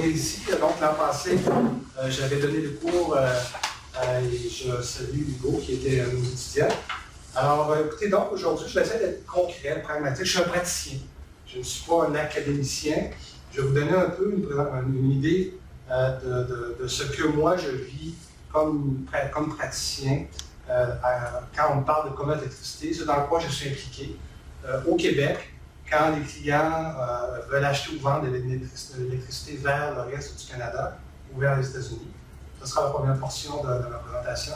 revenir ici. Donc, l'an passé, j'avais donné le cours et je salue Hugo, qui était un étudiant. Alors, écoutez, donc, aujourd'hui, je vais essayer d'être concret, pragmatique. Je suis un praticien. Je ne suis pas un académicien. Je vais vous donner un peu une idée de ce que moi, je vis comme praticien quand on parle de commerce d'électricité, ce dans quoi je suis impliqué. Au Québec, quand les clients veulent acheter ou vendre de l'électricité vers le reste du Canada ou vers les États-Unis. Ce sera la première portion de ma présentation.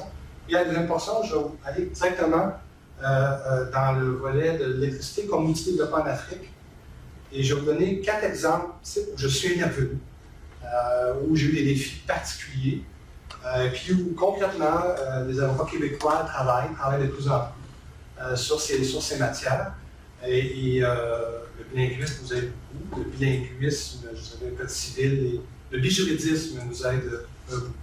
Et la deuxième portion, je vais aller directement dans le volet de l'électricité comme outil de développement en Afrique. Et je vais vous donner 4 exemples où je suis intervenu, où j'ai eu des défis particuliers, puis où concrètement, les avocats québécois travaillent de plus en plus sur ces matières. Et le bilinguisme nous aide beaucoup. Le bilinguisme, je savais, le code civil, et le bijuridisme nous aide beaucoup.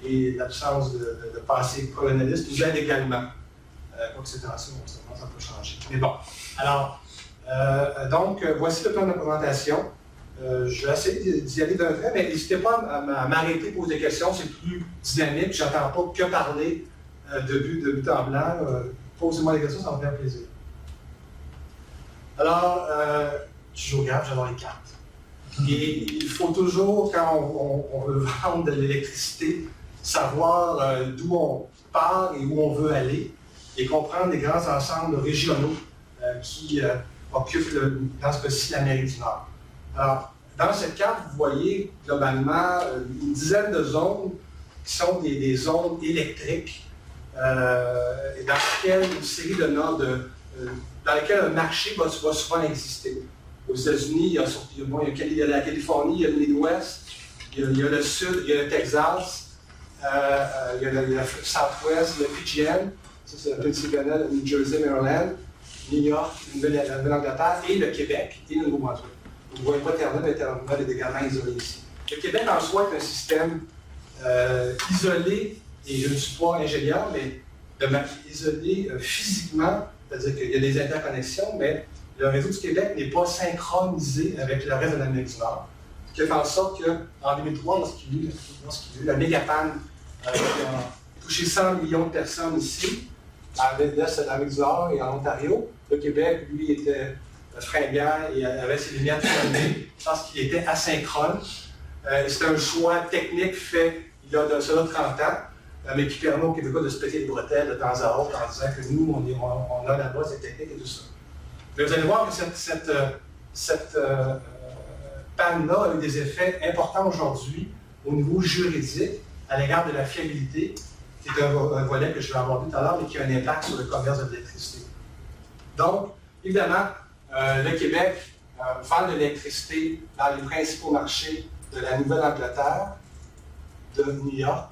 Et l'absence de passé colonialiste nous aide également. Quoi que c'est ancien, ça peut changer. Mais bon, alors, donc, voici le plan de présentation. Je vais essayer d'y aller d'un trait, mais n'hésitez pas à m'arrêter, poser des questions, c'est plus dynamique. Je n'entends pas que parler de but en blanc. Posez-moi des questions, ça va me faire plaisir. Alors, je regarde, j'adore les cartes. Et il faut toujours, quand on veut vendre de l'électricité, savoir d'où on part et où on veut aller et comprendre les grands ensembles régionaux qui occupent, dans ce cas-ci, l'Amérique du Nord. Alors, dans cette carte, vous voyez globalement une dizaine de zones qui sont des zones électriques et dans lesquelles une série de nodes dans lesquels un marché va souvent exister. Aux États-Unis, il y a la Californie, il y a le Midwest, il y a le Sud, il y a le Texas, il y a le Southwest, le PJM, ça c'est la Pennsylvanie, le New Jersey, Maryland, New York, la Nouvelle-Angleterre et le Québec et le Nouveau-Brunswick. Vous ne voyez pas Terre-Neuve, mais Terre-Neuve est également isolé ici. Le Québec en soi est un système isolé, et je ne suis pas ingénieur, mais isolé physiquement. C'est-à-dire qu'il y a des interconnexions, mais le réseau du Québec n'est pas synchronisé avec le reste de l'Amérique du Nord. Ce qui a fait en sorte qu'en 2003, lorsqu'il y a eu la mégapanne qui a touché 100 millions de personnes ici, à l'est de l'Amérique du Nord et en Ontario, le Québec, lui, était fringant et avait ses lumières fermées parce qu'il était asynchrone. C'était un choix technique fait il y a de cela 30 ans. Mais qui permet aux Québécois de se péter les bretelles de temps à autre en disant que nous, on a là-bas cette technique et tout ça. Mais vous allez voir que cette panne-là a eu des effets importants aujourd'hui au niveau juridique à l'égard de la fiabilité, qui est un volet que je vais aborder tout à l'heure, mais qui a un impact sur le commerce de l'électricité. Donc, évidemment, le Québec vend de l'électricité dans les principaux marchés de la Nouvelle-Angleterre, de New York,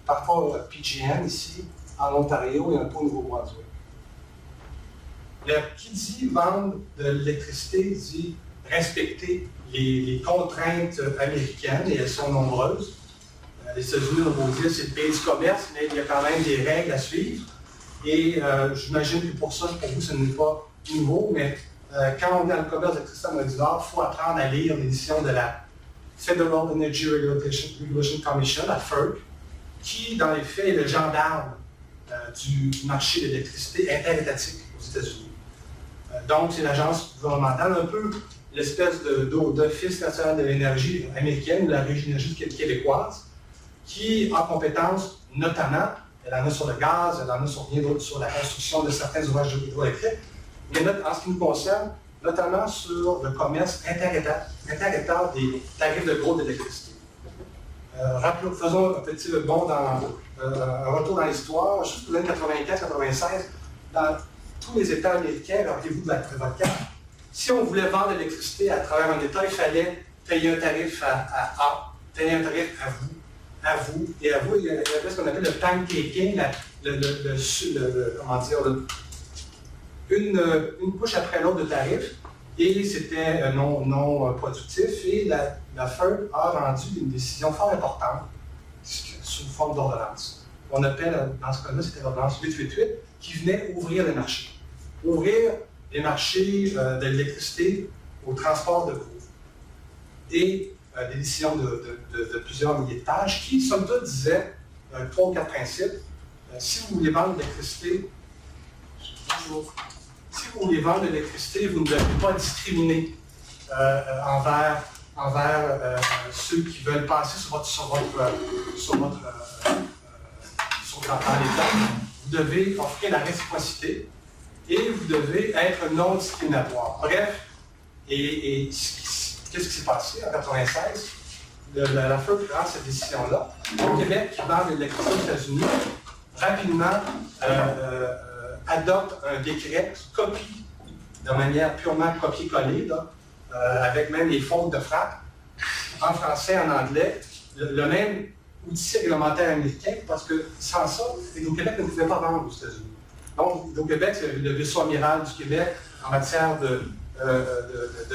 parfois PJM ici, en Ontario et un peu au Nouveau-Brunswick. Qui dit vendre de l'électricité dit respecter les contraintes américaines, et elles sont nombreuses. Les États-Unis, on va dire, c'est le pays du commerce, mais il y a quand même des règles à suivre. Et j'imagine que pour ça, pour vous, ce n'est pas nouveau, mais quand on est dans le commerce d'électricité en Amérique du Nord, il faut apprendre à lire l'édition de la Federal Energy Regulation Commission, la FERC, qui, dans les faits, est le gendarme du marché de l'électricité interétatique aux États-Unis. Donc, c'est l'agence gouvernementale, un peu l'espèce d'Office national de l'énergie américaine ou la Régie énergie québécoise, qui a compétence, notamment, elle en a sur le gaz, elle en a sur rien d'autre, sur la construction de certains ouvrages hydroélectriques, mais en ce qui nous concerne, notamment sur le commerce interétat des tarifs de gros d'électricité. Faisons un petit bond un retour dans l'histoire. Juste dans les années 95-96, dans tous les États américains, rappelez-vous de votre carte, si on voulait vendre de l'électricité à travers un État, il fallait payer un tarif à A, payer un tarif à vous, et à vous, il y avait ce qu'on appelle le pancaking, comment dire, une couche après l'autre de tarifs, et c'était non productif, et la FERC a rendu une décision fort importante sous forme d'ordonnance. On appelle, dans ce cas-là, c'était l'ordonnance 888, qui venait ouvrir les marchés. Ouvrir les marchés de l'électricité au transport de gros. Et des décisions de plusieurs milliers de pages qui, somme toute, disaient 3 ou 4 principes. Si vous voulez vendre de l'électricité, vous ne devez pas discriminer envers ceux qui veulent passer dans l'État. Vous devez offrir la réciprocité et vous devez être non discriminatoire. Bref, et qu'est-ce qui s'est passé en 1996? La FERC prend cette décision-là. Au Québec, qui vend de l'électricité aux États-Unis, rapidement adopte un décret qui copie de manière purement copier-coller, avec même les fautes de frappe, en français, en anglais, le même outil réglementaire américain, parce que sans ça, Hydro-Québec ne pouvait pas vendre aux États-Unis. Donc, Hydro-Québec, c'est le vaisseau amiral du Québec en matière de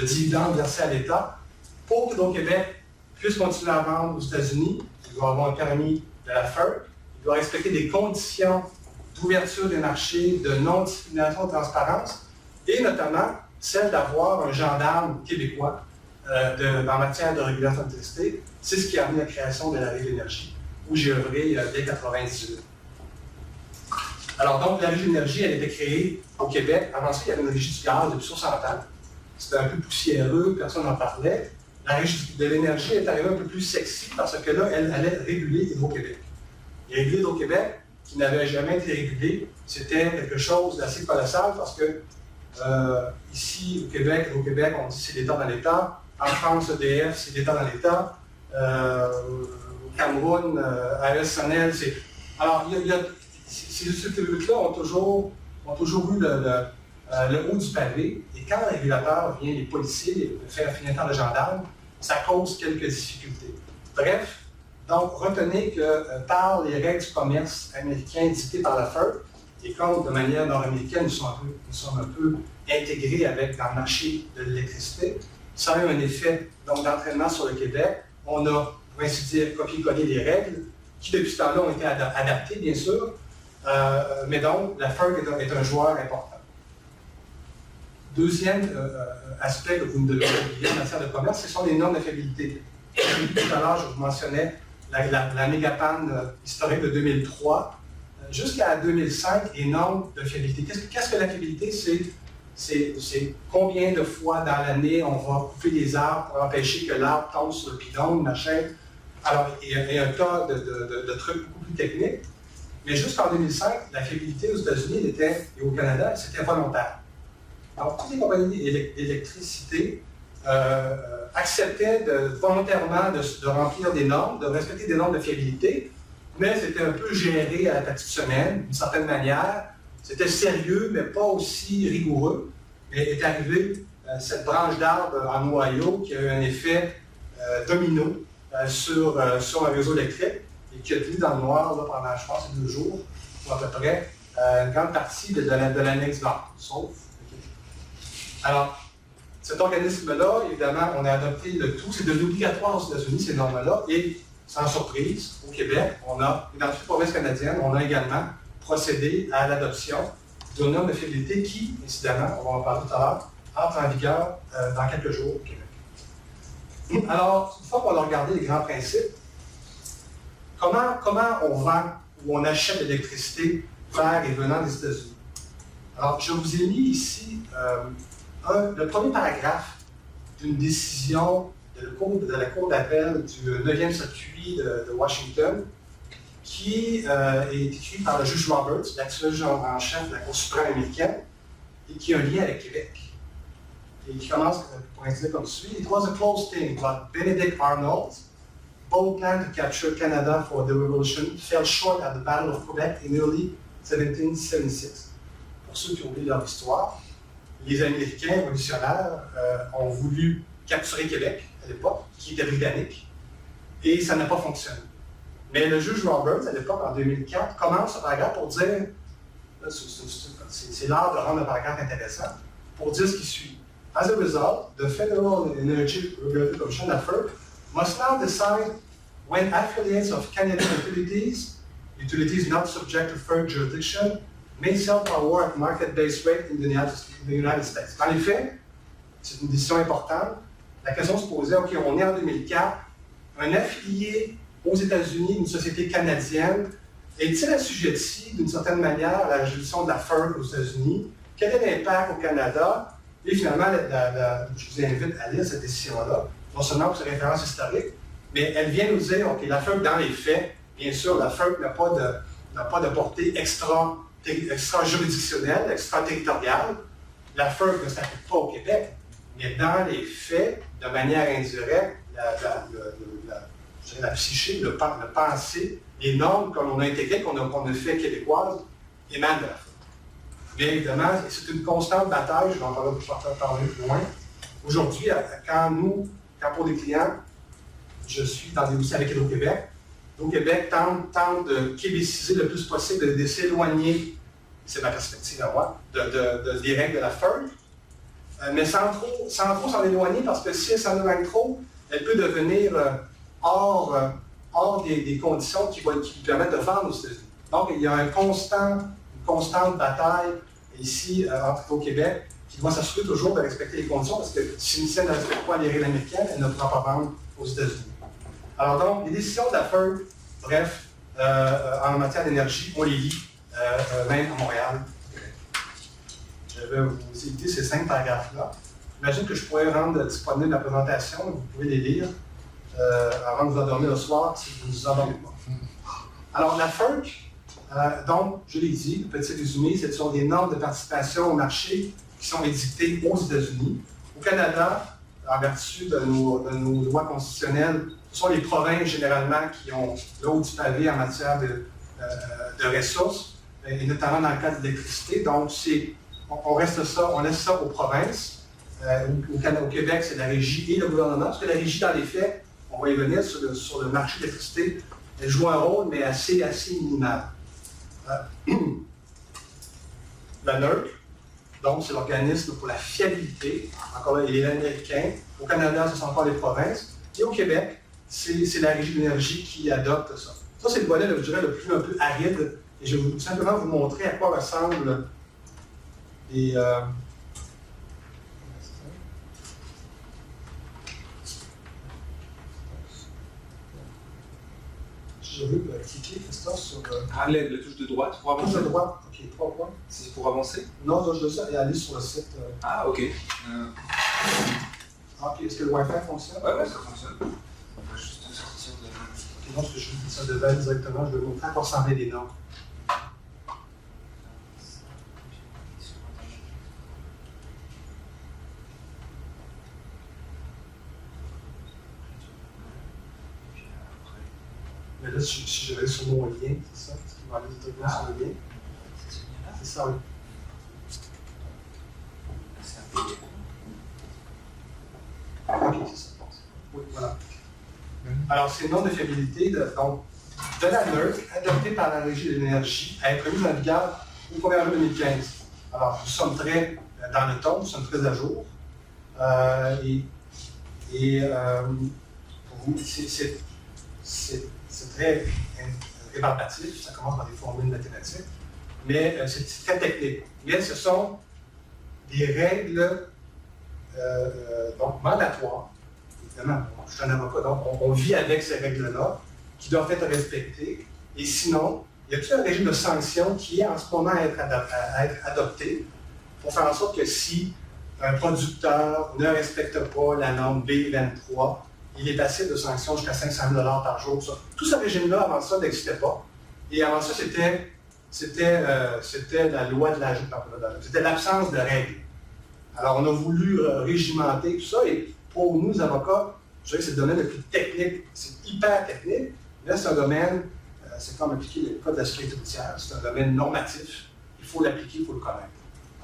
dividendes versés à l'État. Pour que Hydro-Québec puisse continuer à vendre aux États-Unis, il doit avoir un permis de la FERC, il doit respecter des conditions d'ouverture des marchés, de non-discrimination, de transparence, et notamment celle d'avoir un gendarme québécois en matière de régulation de l'électricité. C'est ce qui a amené la création de la Régie de l'énergie, où j'ai œuvré dès 1998. Alors donc, la Régie de l'énergie, elle a été créée au Québec. Avant ça, il y avait une Régie du gaz depuis 60 ans. C'était un peu poussiéreux, personne n'en parlait. La Régie de l'énergie est arrivée un peu plus sexy parce que là, elle allait réguler Hydro-Québec. Et réguler Hydro-Québec, qui n'avait jamais été régulé, c'était quelque chose d'assez colossal parce que ici, au Québec, on dit c'est l'État dans l'État. En France, EDF, c'est l'État dans l'État. Au Cameroun, ASNL, c'est... Alors, ces trucs-là ont toujours eu le haut du pavé. Et quand le régulateur vient, les policiers, faire finir le gendarme, ça cause quelques difficultés. Bref, donc retenez que par les règles du commerce américain dictées par la FERC, et comme de manière nord-américaine, nous sommes un peu intégrés dans le marché de l'électricité, ça a eu un effet d'entraînement sur le Québec. On a, pour ainsi dire, copié-collé les règles, qui depuis ce temps-là ont été adaptées, bien sûr, mais donc la FERC est un joueur important. Deuxième aspect que vous ne devez pas oublier en matière de commerce, ce sont les normes de fiabilité. Tout à l'heure, je vous mentionnais la mégapanne historique de 2003. Jusqu'à 2005, les normes de fiabilité. Qu'est-ce que la fiabilité? C'est combien de fois dans l'année on va couper des arbres pour empêcher que l'arbre tombe sur le pylône, machin. Alors, il y a un tas de trucs beaucoup plus techniques. Mais jusqu'en 2005, la fiabilité aux États-Unis et au Canada, c'était volontaire. Alors, toutes les compagnies d'électricité acceptaient volontairement de remplir des normes, de respecter des normes de fiabilité, mais c'était un peu géré à la petite semaine, d'une certaine manière. C'était sérieux, mais pas aussi rigoureux. Mais est arrivée cette branche d'arbre en Ohio qui a eu un effet domino sur un réseau électrique et qui a tenu dans le noir là, pendant, je pense, 2 jours, ou à peu près, une grande partie de l'annexe nord, sauf le Québec. Alors, cet organisme-là, évidemment, on a adopté le tout. C'est devenu obligatoire aux États-Unis, ces normes-là, et sans surprise, au Québec, et dans toutes les provinces canadiennes, on a également procédé à l'adoption d'une norme de fiabilité qui, incidemment, on va en parler tout à l'heure, entre en vigueur dans quelques jours au Québec. Alors, une fois qu'on a regardé les grands principes, comment on vend ou on achète de l'électricité vers et venant des États-Unis? Alors, je vous ai mis ici le premier paragraphe d'une décision de la Cour d'appel du 9e circuit de Washington, qui est écrit par le juge Roberts, l'actuel juge en chef de la Cour suprême américaine, et qui a un lien avec Québec. Et qui commence pour indiquer comme suit. It was a close thing, but Benedict Arnold, bold plan to capture Canada for the Revolution, fell short at the Battle of Quebec in early 1776. Pour ceux qui ont oublié leur histoire, les Américains révolutionnaires ont voulu capturer Québec à l'époque, qui était britannique, et ça n'a pas fonctionné. Mais le juge Roberts, à l'époque, en 2004, commence ce paragraphe pour dire, c'est l'art de rendre le paragraphe intéressant, pour dire ce qui suit. As a result, the Federal Energy Regulatory Commission, the FERC, must now decide when affiliates of Canadian utilities not subject to FERC jurisdiction, may sell power at market-based rate in the United States. En effet, c'est une décision importante. la question se posait, OK, on est en 2004, un affilié aux États-Unis d'une société canadienne est-il assujetti d'une certaine manière à la juridiction de la FERC aux États-Unis? Quel est l'impact au Canada? Et finalement, je vous invite à lire cette décision-là, non seulement pour ses références historiques, mais elle vient nous dire, OK, la FERC, dans les faits, bien sûr, la FERC n'a pas de portée extra-juridictionnelle, extraterritoriale. La FERC ne s'applique pas au Québec, mais dans les faits, de manière indirecte, la psyché, le pensée, les normes qu'on a intégrées, qu'on a fait québécoises, émanent de la FERC. Bien évidemment, c'est une constante bataille, je vais en parler plus loin. Aujourd'hui, quand pour des clients, je suis dans des dossiers avec Hydro-Québec, Hydro-Québec tente de québéciser le plus possible, de s'éloigner, c'est ma perspective à moi, des règles de la FERC, mais sans trop s'en éloigner, parce que si elle s'en éloigne trop, elle peut devenir hors des conditions qui lui permettent de vendre aux États-Unis. Donc, il y a une constante bataille ici au Québec qui doit s'assurer toujours de respecter les conditions, parce que si une scène ne respecte pas les règles américaines, elle ne pourra pas vendre aux États-Unis. Alors donc, les décisions de la FERC, bref, en matière d'énergie, on les lit, même à Montréal. Je vais vous éviter ces 5 paragraphes-là. J'imagine que je pourrais rendre disponible la présentation, vous pouvez les lire avant de vous endormir le soir, si vous ne vous endormez pas. Alors, la FERC, donc, je l'ai dit, le petit résumé, ce sont des normes de participation au marché qui sont édictées aux États-Unis. Au Canada, en vertu de nos lois constitutionnelles, ce sont les provinces généralement qui ont le haut du pavé en matière de ressources, et notamment dans le cas de l'électricité. Donc, on laisse ça aux provinces. Au Québec, c'est la régie et le gouvernement, parce que la régie, dans les faits, on va y venir sur le marché de l'électricité, elle joue un rôle, mais assez minimal. La NERC, donc c'est l'organisme pour la fiabilité, encore là, il est américain. Au Canada, ce sont encore les provinces. Et au Québec, c'est la Régie de l'énergie qui adopte ça. Ça, c'est le volet, je dirais, le plus un peu aride. Et je vais simplement vous montrer à quoi ressemblent les... Je veux cliquer, Christophe, sur... la touche de droite pour avancer. Touche de droite, ok, 3 points. C'est pour avancer? Non, je veux ça et aller sur le site. Ah, ok. Ok, est-ce que le Wi-Fi fonctionne? Ouais, ça fonctionne. On va juste sortir de... Ok, non, parce que je dis ça de base directement, je vais vous montrer à quoi ressemblaient les normes. Mais là, si je vais sur mon lien, c'est ça? Est-ce qu'il va aller directement sur le lien? C'est ce lien-là? C'est ça, oui. C'est un PDF. Ok, c'est ça. Oui, voilà. Alors, ces normes de fiabilité de la NERC, adoptées par la Régie de l'énergie, à être mises en vigueur au 1er avril 2015. Alors, nous sommes très dans le temps, nous sommes très à jour. Pour vous, c'est très rébarbatif, ça commence par des formules mathématiques, mais c'est très technique. Mais ce sont des règles donc mandatoires. Évidemment, je suis un avocat, donc on vit avec ces règles-là qui doivent être respectées. Et sinon, il y a tout un régime de sanctions qui est en ce moment à être adopté pour faire en sorte que si un producteur ne respecte pas la norme B23, il est passible de sanctions jusqu'à 500 000 par jour. Tout ce régime-là, avant ça, n'existait pas. Et avant ça, c'était la loi de la... C'était l'absence de règles. Alors, on a voulu régimenter tout ça. Et pour nous, avocats, je dirais que c'est le domaine le plus technique. C'est hyper technique. Là, c'est un domaine, c'est comme appliquer le code de la sécurité routière. C'est un domaine normatif. Il faut l'appliquer, il faut le connaître.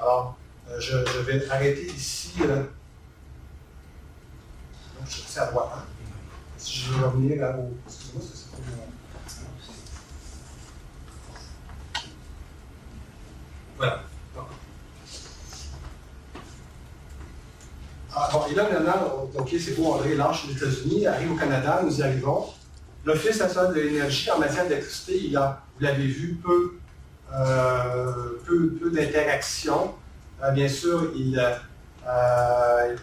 Alors, je vais arrêter ici. C'est à droite. Hein? Si je veux revenir au... Excusez-moi, c'est trop loin. Voilà. Bon, et là, maintenant, OK, c'est beau, André lâche les États-Unis, arrive au Canada, nous y arrivons. L'Office national de l'énergie en matière d'électricité, il a, vous l'avez vu, peu d'interactions. Bien sûr, il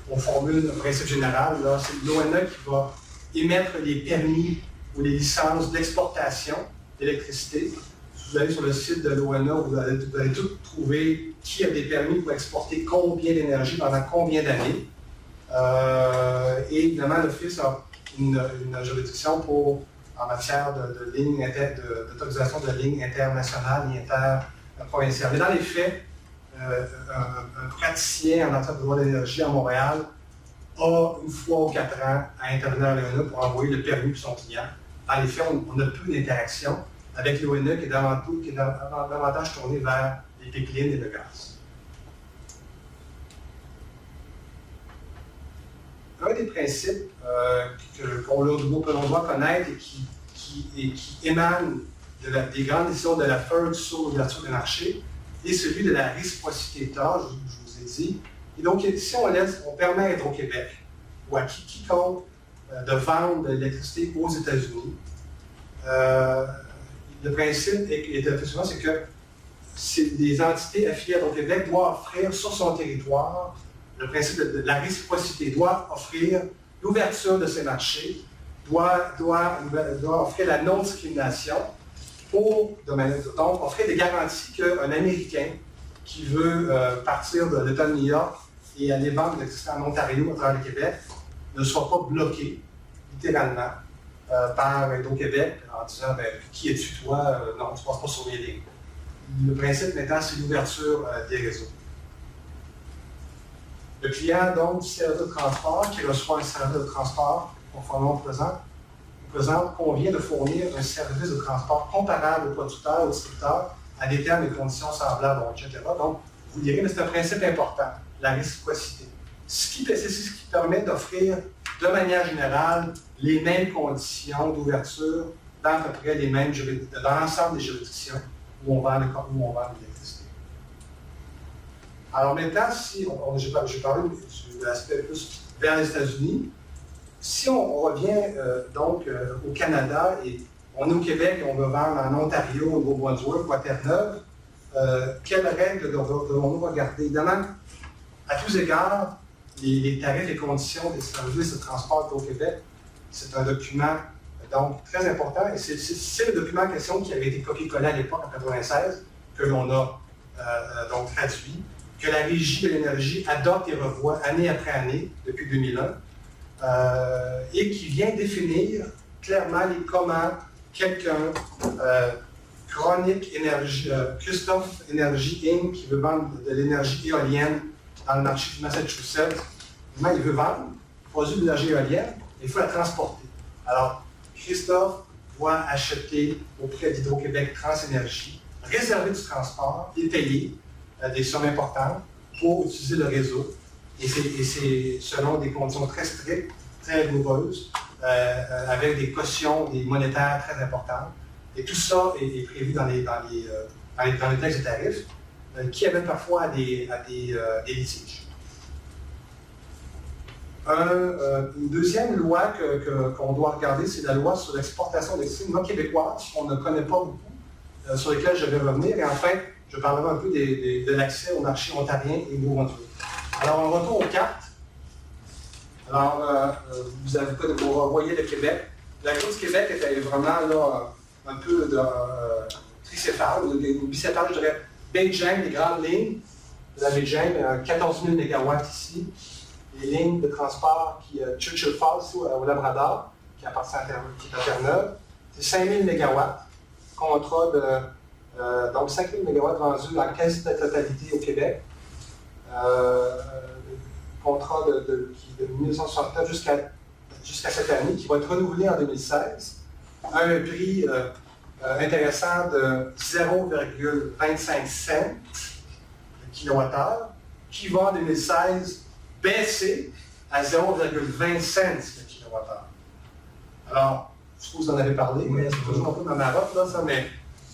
On formule un principe général, là, c'est l'ONE qui va émettre les permis ou les licences d'exportation d'électricité. Si vous allez sur le site de l'ONE, vous allez tout trouver qui a des permis pour exporter combien d'énergie pendant combien d'années. Et évidemment, l'Office a une juridiction en matière d'autorisation de lignes internationales et interprovinciales. Mais dans les faits, un praticien en matière de droit d'énergie à Montréal a 1 fois ou 4 ans à intervenir à l'ONE pour envoyer le permis pour son client. Dans les faits, on a peu d'interaction avec l'ONE qui est davantage tourné vers les pipelines et le gaz. Un des principes qu'on doit connaître et qui émane des grandes décisions de la FERC sur l'ouverture des marchés est celui de la réciprocité de tâches, je vous ai dit. Et donc, si on permet à Hydro-Québec ou à quiconque de vendre de l'électricité aux États-Unis, le principe effectivement, c'est que les entités affiliées à Hydro-Québec doivent offrir sur son territoire, le principe de la réciprocité doit offrir l'ouverture de ces marchés, doit offrir la non-discrimination pour donc offrir des garanties qu'un Américain qui veut partir de l'État de New York et aller vendre de l'électricité en Ontario à travers le Québec ne soit pas bloqué, littéralement, par Hydro-Québec en disant « Qui es-tu, toi? Non, tu ne passes pas sur les lignes. » Le principe maintenant, c'est l'ouverture des réseaux. Le client, donc, du service de transport, qui reçoit un service de transport conformément présente, convient de fournir un service de transport comparable au producteur, au distributeur, à des termes et conditions semblables, etc. Donc, vous direz, mais c'est un principe important, la réciprocité. C'est ce qui permet d'offrir, de manière générale, les mêmes conditions d'ouverture dans à peu près les mêmes dans l'ensemble des juridictions où on vend l'électricité. Alors maintenant, si j'ai parlé de l'aspect plus vers les États-Unis, si on revient au Canada et on est au Québec et on veut vendre en Ontario, au Nouveau-Brunswick ou à Terre-Neuve, quelles règles devons-nous regarder? Évidemment, à tous égards, les tarifs et conditions des services de transport au Québec, c'est un document donc très important et c'est le document en question qui avait été copié-collé à l'époque en 1996, que l'on a donc traduit, que la Régie de l'énergie adopte et revoit année après année depuis 2001 et qui vient définir clairement comment quelqu'un, Chronic Energy, Christophe Energy Inc., qui veut vendre de l'énergie éolienne dans le marché du Massachusetts, comment il veut vendre, produire de l'énergie éolienne, il faut la transporter. Alors, Christophe doit acheter auprès d'Hydro-Québec Transénergie, réserver du transport et payer des sommes importantes pour utiliser le réseau. Et c'est selon des conditions très strictes, très rigoureuses, avec des cautions, des monétaires très importantes. Et tout ça est prévu dans les textes de tarifs, qui amènent parfois à des litiges. Une deuxième loi qu'on doit regarder, c'est la loi sur l'exportation d'électricité, une loi québécoise qu'on ne connaît pas beaucoup, sur laquelle je vais revenir. Et enfin, je parlerai un peu de l'accès au marché ontarien et nouveau-brunswick. Alors, on retourne aux cartes. Alors, vous voyez le Québec. La côte du Québec était vraiment là, un peu tricéphale, ou bicéphale, je dirais. Beijing, les grandes lignes. Vous avez Beijing, 14 000 MW ici. Les lignes de transport Churchill Falls au Labrador, qui appartient à Terre-Neuve. C'est 5 000 MW. Contrat de. Donc 5 000 MW vendus en quasi-totalité au Québec. Contrat de 1969 jusqu'à cette année, qui va être renouvelé en 2016, à un prix intéressant de 0,25 cents le kWh, qui va en 2016 baisser à 0,20 cents le kWh. Alors, je suppose que vous en avez parlé, mais c'est toujours un peu ma marotte, là, ça, mais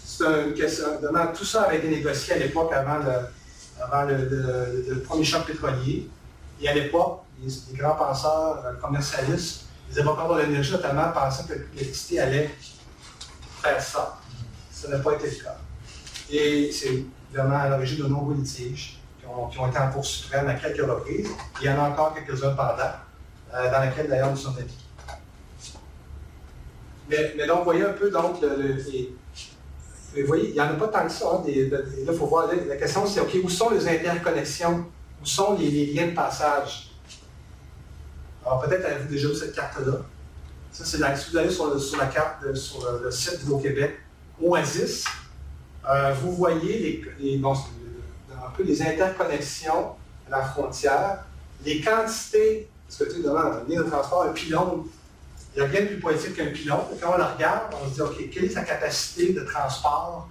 c'est une question. Tout ça avait été négocié à l'époque avant le premier choc pétrolier. Et à l'époque, les grands penseurs commercialistes, les avocats de l'énergie notamment, pensaient que l'électricité allait faire ça. Ça n'a pas été le cas. Et c'est vraiment à l'origine de nombreux litiges qui qui ont été en Cour suprême à quelques reprises. Il y en a encore quelques-uns pendant, dans lesquels d'ailleurs nous sommes impliqués. Mais donc, vous voyez un peu, donc, vous voyez, il n'y en a pas tant que ça. Hein, là, il faut voir, la question c'est, OK, où sont les interconnexions? Où sont les liens de passage? Alors, peut-être avez-vous déjà vu cette carte-là. Ça, c'est si vous allez sur la carte, sur le site d'Hydro-Québec, Oasis, vous voyez un peu les interconnexions à la frontière, les quantités, parce que tu sais, devant un lien de transport, un pylône, il n'y a rien de plus poétique qu'un pylône. Quand on le regarde, on se dit, OK, quelle est sa capacité de transport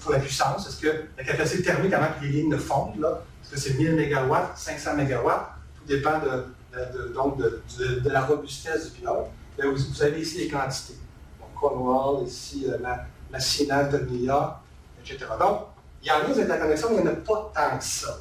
pour la puissance? Est-ce que la capacité thermique avant que les lignes ne fondent, là, est-ce que c'est 1000 MW, 500 MW? Tout dépend de la robustesse du pylône. Vous avez ici les quantités. Donc, Cornwall, ici, la Siena de New York, etc. Donc, il y en a des interconnexions, mais il n'y en a pas tant que ça.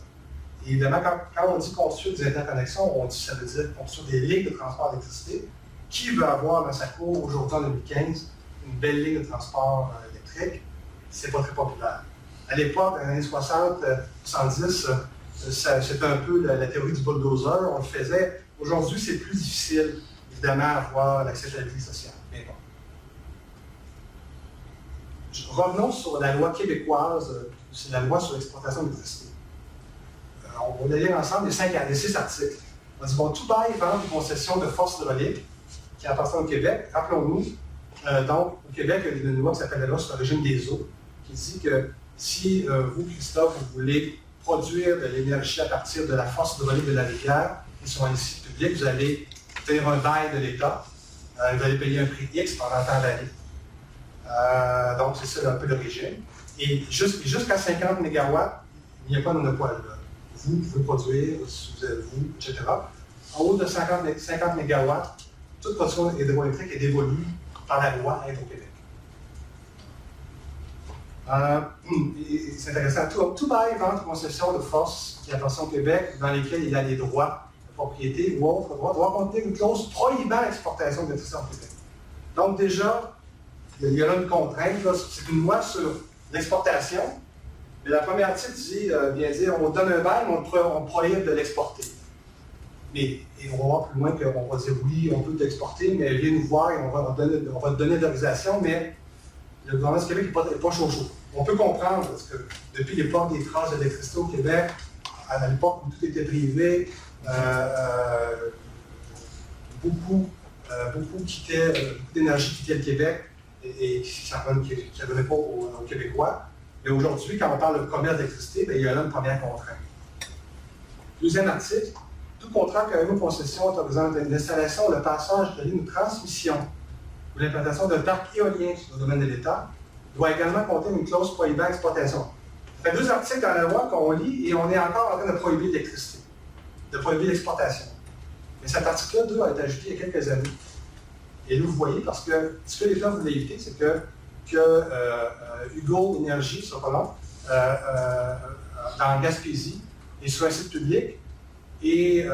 Et évidemment, quand on dit construire des interconnexions, ça veut dire construire des lignes de transport d'électricité. Qui veut avoir dans sa cour, aujourd'hui en 2015, une belle ligne de transport électrique? C'est pas très populaire. À l'époque, dans les années 60, 70, c'était un peu la théorie du bulldozer, on le faisait. Aujourd'hui, c'est plus difficile, évidemment, à avoir l'acceptabilité sociale. Mais bon. Revenons sur la loi québécoise, c'est la loi sur l'exploitation de l'électricité. On va lire ensemble les 6 articles. On dit, bon, tout bail, vente ou concession de force hydraulique qui appartient au Québec. Rappelons-nous, donc, au Québec, il y a une loi qui s'appelle la loi sur le régime des eaux, qui dit que si vous, Christophe, vous voulez produire de l'énergie à partir de la force hydraulique de la rivière, qui sont ici publics, vous allez faire un bail de l'État, vous allez payer un prix X pendant tant d'années. Donc, c'est ça un peu le régime. Et jusqu'à 50 MW, il n'y a pas de monopole. Vous pouvez produire, si vous êtes vous, etc. En haut de 50 MW, toute production hydroélectrique est dévolue par la loi Hydro-Québec. C'est intéressant. Tout bail, vente, concession de force qui appartient au Québec, dans lesquels il y a des droits de propriété ou autres droits, doit contenir une clause prohibant l'exportation d'électricité en Québec. Donc déjà, il y a là une contrainte. C'est une loi sur l'exportation. Mais la première article vient dire on donne un bail, mais on prohibe de l'exporter. Et on va voir plus loin qu'on va dire oui, on peut l'exporter, mais viens nous voir et on va te donner l'autorisation, mais le gouvernement du Québec n'est pas chaud. On peut comprendre, parce que depuis l'époque des traces d'électricité au Québec, à l'époque où tout était privé, beaucoup d'énergie quittait le Québec et ça ne revenait pas aux Québécois. Et aujourd'hui, quand on parle de commerce d'électricité, il y a là une première contrainte. Deuxième article, tout contrat qui a une concession autorisant l'installation ou le passage de lignes de transmission ou l'implantation d'un parc éolien sur le domaine de l'État doit également contenir une clause prohibant l'exploitation. Ça fait 2 articles dans la loi qu'on lit et on est encore en train de prohiber l'électricité, de prohiber l'exploitation. Mais cet article-là, 2, a été ajouté il y a quelques années. Et là, vous voyez, parce que ce que les gens voulaient éviter, c'est que Hugo Énergie, sur dans Gaspésie, est sur un site public et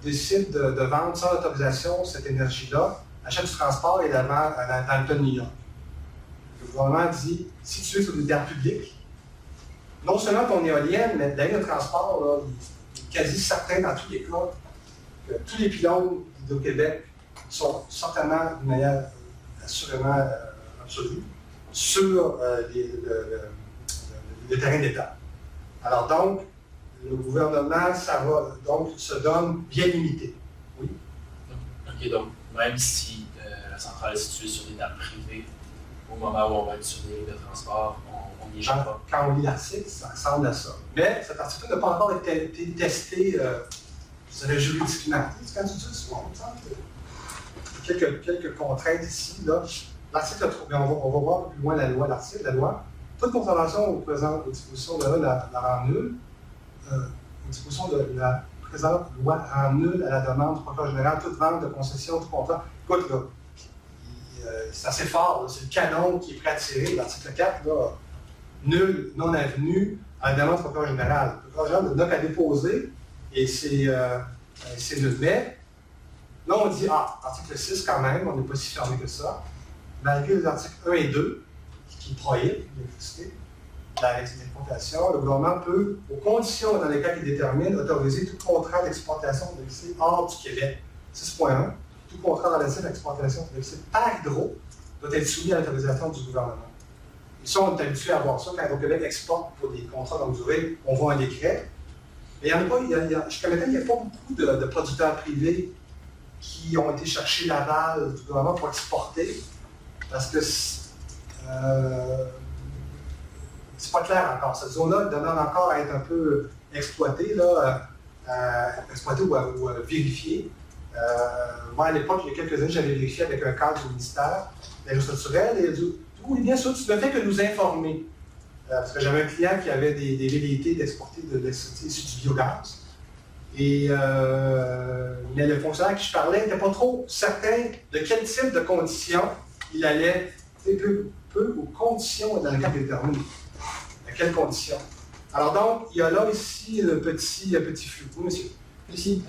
décide de vendre sans autorisation cette énergie-là, achète du transport et la vend dans le New York. Le gouvernement dit, situé sur des terres publiques, non seulement ton éolienne, mais la ligne de transport, là, il est quasi certain dans tous les cas que tous les pylônes du Québec sont certainement d'une manière assurément absolue sur les terrains d'État. Alors donc, le gouvernement, se donne bien limité. Oui? OK, donc, même si la centrale est située sur des terres privées, au moment où on va être sur des lignes de transport, on n'y échappe pas. Quand on lit l'article, ça ressemble à ça. Mais cet article n'a pas encore été testé sur la juridictionalité. Quand tu dis souvent, quelques contraintes ici, là. L'article, on va voir plus loin la loi. Toute contravention aux dispositions de la rend nulle. Aux dispositions de la présente loi rend nulle à la demande du procureur général toute vente de concession, tout contrat. Écoute, là, c'est assez fort, là, c'est le canon qui est prêt à tirer, l'article 4, là, nul, non avenu, à la demande du procureur général. Le procureur général n'a qu'à déposer, et c'est nul. Mais là, on dit, article 6 quand même, on n'est pas si fermé que ça. Malgré les articles 1 et 2, qui prohibent l'électricité, l'exploitation, le gouvernement peut, aux conditions dans lesquelles il détermine, autoriser tout contrat d'exploitation d'électricité hors du Québec. 6.1. Tout contrat relatif à l'exploitation d'électricité par hydro doit être soumis à l'autorisation du gouvernement. Et ça, on est habitué à voir ça quand Hydro-Québec exporte pour des contrats longue durée, on voit un décret. Mais il n'y en a pas, jusqu'à maintenant, il n'y a pas beaucoup de producteurs privés qui ont été chercher l'aval du gouvernement pour exporter, parce que c'est pas clair encore. Cette zone-là demande encore à être un peu exploitée, exploitée ou vérifiée. Moi, à l'époque, il y a quelques années, j'avais vérifié avec un cadre du ministère de l'Agriculture naturelle et du coup, bien sûr, tu ne fais que nous informer. Parce que j'avais un client qui avait des velléités d'exporter de l'électricité issue du biogaz. Mais le fonctionnaire à qui je parlais n'était pas trop certain de quel type de conditions il allait, peu aux conditions dans lesquelles il détermine. À quelles conditions? Alors donc, il y a là ici un petit flou. Oui, monsieur. Ici,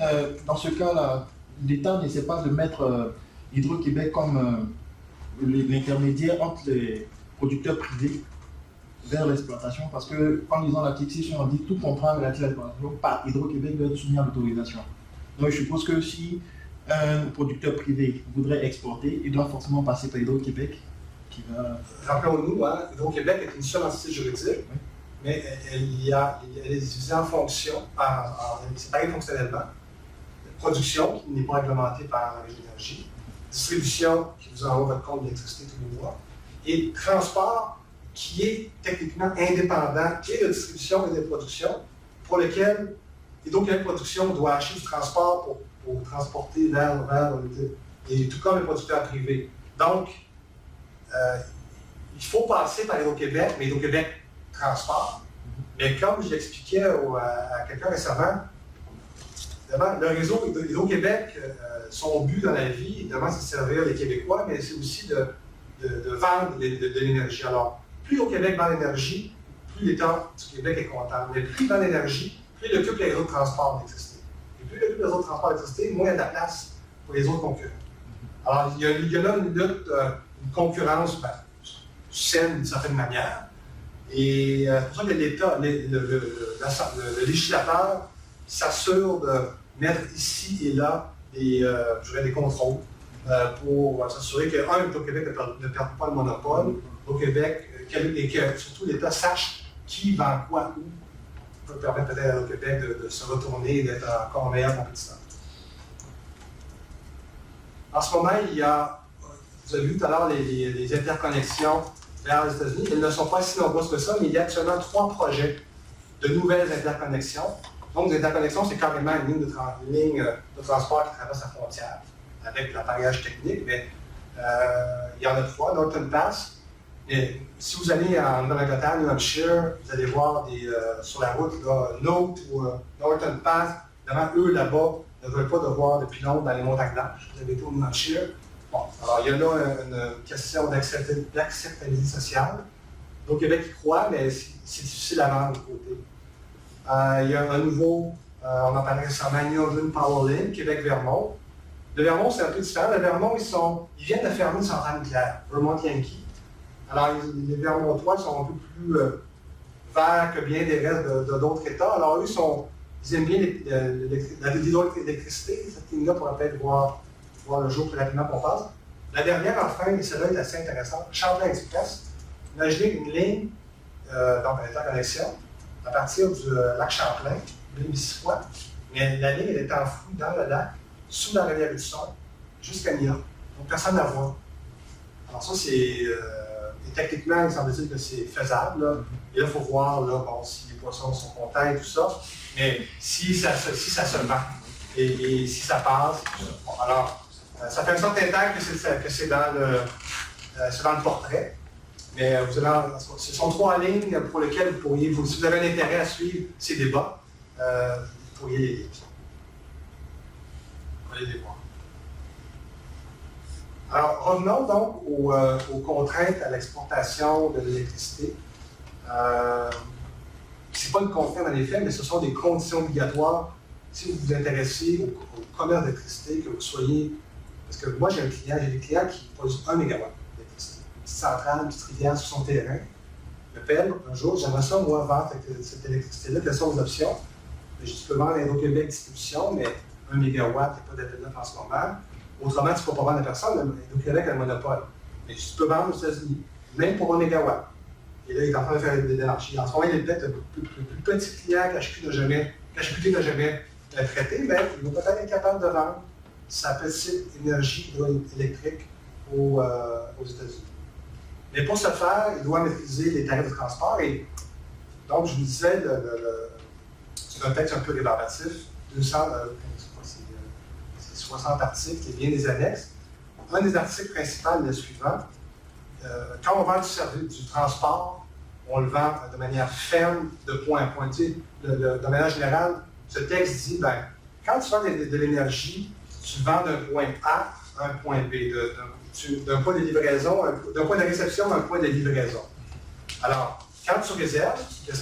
dans ce cas-là, l'État n'essaie pas de mettre Hydro-Québec comme l'intermédiaire entre les producteurs privés vers l'exploitation, parce que en lisant l'article 6, on dit tout contrat relatif à l'exploitation par Hydro-Québec doit être soumis à l'autorisation. Donc je suppose que si un producteur privé voudrait exporter, il doit forcément passer par Hydro-Québec qui va... Rappelons-nous, Hydro-Québec est une seule entité juridique, oui, mais elle est divisée en fonctions, séparée fonctionnellement. Production, qui n'est pas réglementée par l'énergie, distribution, qui vous envoie votre compte d'électricité tous les mois, et transport, qui est techniquement indépendant et de distribution et de production, pour lequel Hydro-Québec Production doit acheter du transport pour transporter vers et tout comme les producteurs privés. Donc, il faut passer par Hydro-Québec, mais Hydro-Québec Transport. Mais comme je l'expliquais à quelqu'un récemment, le réseau Hydro-Québec, son but dans la vie, évidemment, c'est de servir les Québécois, mais c'est aussi de vendre de l'énergie. Alors, plus au Québec vend l'énergie, plus l'État du Québec est content. Mais plus il vend l'énergie, plus il occupe les réseaux de transport d'électricité. Et plus il occupe les réseaux de transport d'électricité, moins il y a de la place pour les autres concurrents. Alors, il y a là une lutte, une concurrence saine d'une certaine manière. Et c'est pour ça que l'État, le législateur s'assure de mettre ici et là des contrôles pour s'assurer que, Hydro-Québec ne perd pas le monopole au Québec et que surtout l'État sache qui vend quoi où, pour permettre peut-être au Québec de se retourner et d'être encore meilleur compétiteur. En ce moment, il y a, vous avez vu tout à l'heure les interconnexions vers les États-Unis. Elles ne sont pas si nombreuses que ça, mais il y a actuellement 3 projets de nouvelles interconnexions. Donc, les interconnexions, c'est carrément une ligne de transport qui traverse la frontière avec l'appareillage technique, mais il y en a 3. Norton Pass. Et si vous allez en Nouvelle-Angleterre, New Hampshire, vous allez voir sur la route Note ou Norton Pass. Évidemment, eux, là-bas, ne veulent pas devoir de pylônes dans les montagnes blanches. Vous avez été au New Hampshire. Bon, alors il y a là une question d'acceptabilité sociale. Au Québec, ils croient, mais c'est difficile à vendre de côté. Il y a un nouveau, on en parlait récemment, New Power Link, Québec-Vermont. Le Vermont, c'est un peu différent. Le Vermont, ils viennent de fermer une centrale nucléaire, Vermont Yankee. Alors, les Vermontois sont un peu plus verts que bien des restes d'autres États. Alors, eux, ils aiment bien l'hydroélectricité. Cette ligne-là pourrait peut-être voir le jour plus rapidement qu'on passe. La dernière, enfin, et celle-là est assez intéressante, Champlain Express. Imaginez une ligne d'interconnexion à partir du lac Champlain, l'île Missisquoi, mais la ligne elle est enfouie dans le lac, sous la rivière du Son, jusqu'à Nia. Donc personne ne la voit. Alors ça, c'est techniquement, il semble-t-il que c'est faisable. Là. Et là, il faut voir si les poissons sont contents et tout ça. Mais si ça se vend et si ça passe, bon, alors ça fait un certain temps que c'est dans le portrait. Mais ce sont 3 lignes pour lesquelles vous pourriez, si vous avez un intérêt à suivre ces débats, vous pourriez les lire. On va les voir. Alors, revenons donc aux contraintes à l'exportation de l'électricité. Ce n'est pas une contrainte dans les faits, mais ce sont des conditions obligatoires si vous vous intéressez au commerce d'électricité, que vous soyez. Parce que moi, j'ai des clients qui produisent 1 MW d'électricité. Une petite centrale, une petite rivière sur son terrain. m'appelle un jour, j'aimerais ça, moi, vendre cette électricité-là, quelles sont les options? Je dis, tu peux vendre à Hydro-Québec distribution, mais 1 mégawatt, il n'y a pas d'appel d'offres en ce moment. Autrement, tu ne peux pas vendre à personne, Hydro-Québec a le monopole. Mais tu peux vendre aux États-Unis, même pour 1 mégawatt. Et là, il est en train de faire des démarches. En ce moment, il est peut-être le plus petit client qu'HPT n'a jamais traité, mais il va peut-être être capable de vendre sa petite énergie hydroélectrique aux États-Unis. Mais pour ce faire, il doit maîtriser les tarifs de transport. Et donc, je vous disais, c'est un texte un peu rébarbatif, 60 articles et bien des annexes. Un des articles principaux est le suivant. Quand on vend du transport, on le vend de manière ferme, de point à point. De manière générale, ce texte dit, ben, quand tu vends de l'énergie, tu vends d'un point A à un point B, d'un point de livraison, d'un point de réception à un point de livraison. Alors, quand tu réserves, tu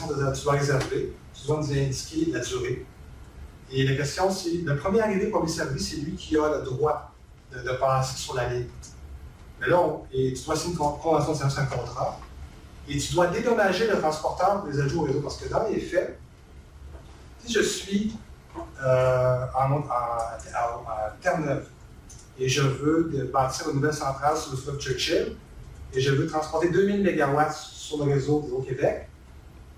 dois réserver, tu dois nous indiquer la durée. Et la question, c'est, le premier arrivé, premier servi, c'est lui qui a le droit de passer sur la ligne. Mais là, tu dois signer une convention de service, un contrat, et tu dois dédommager le transporteur pour les ajouts au réseau, parce que dans les faits, si je suis à Terre-Neuve, et je veux bâtir une nouvelle centrale sur le fleuve Churchill, et je veux transporter 2000 MW sur le réseau d'Hydro-Québec,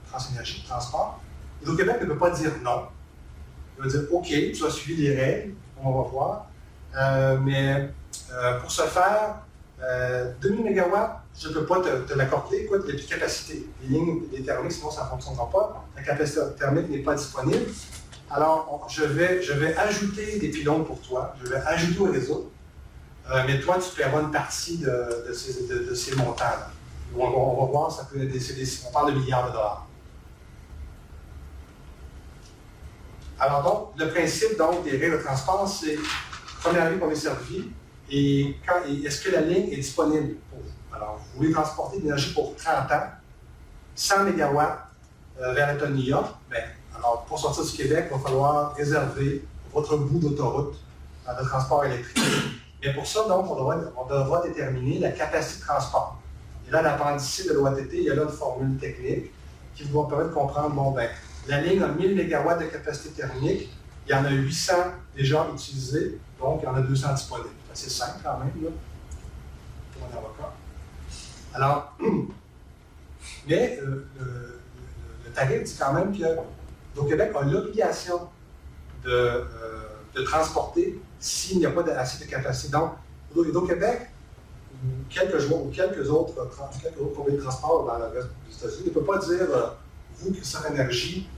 Transénergie, transport, Hydro-Québec ne peut pas dire non. Il va dire, OK, tu as suivi les règles, on va voir, mais pour ce faire, 2000 MW, je ne peux pas te l'accorder. Écoute, il n'y a plus de capacité. Les lignes, les thermiques, sinon ça ne fonctionnera pas. La capacité thermique n'est pas disponible. Alors, je vais ajouter des pylônes pour toi, je vais ajouter au réseau, mais toi, tu paieras une partie de ces montants-là. On va voir, ça peut être on parle de milliards de dollars. Alors donc, le principe donc, des règles de transport, c'est premier arrivé, premier servi, et est-ce que la ligne est disponible pour vous? Alors, vous voulez transporter de l'énergie pour 30 ans, 100 MW vers l'État de New York, bien, alors pour sortir du Québec, il va falloir réserver votre bout d'autoroute de transport électrique. Mais pour ça, donc, on devra déterminer la capacité de transport. Et là, l'appendice de l'OATT, il y a là une formule technique qui vous va permettre de comprendre, bon, ben, la ligne a 1000 MW de capacité thermique, il y en a 800 déjà utilisés, donc il y en a 200 disponibles. C'est simple quand même, là, pour un avocat. Alors, mais le tarif dit quand même que Hydro-Québec a l'obligation de transporter s'il n'y a pas assez de capacité. Donc, Hydro-Québec, ou quelques autres compagnies de transport dans le reste des États-Unis, ne peut pas dire vous, Christophe Énergie,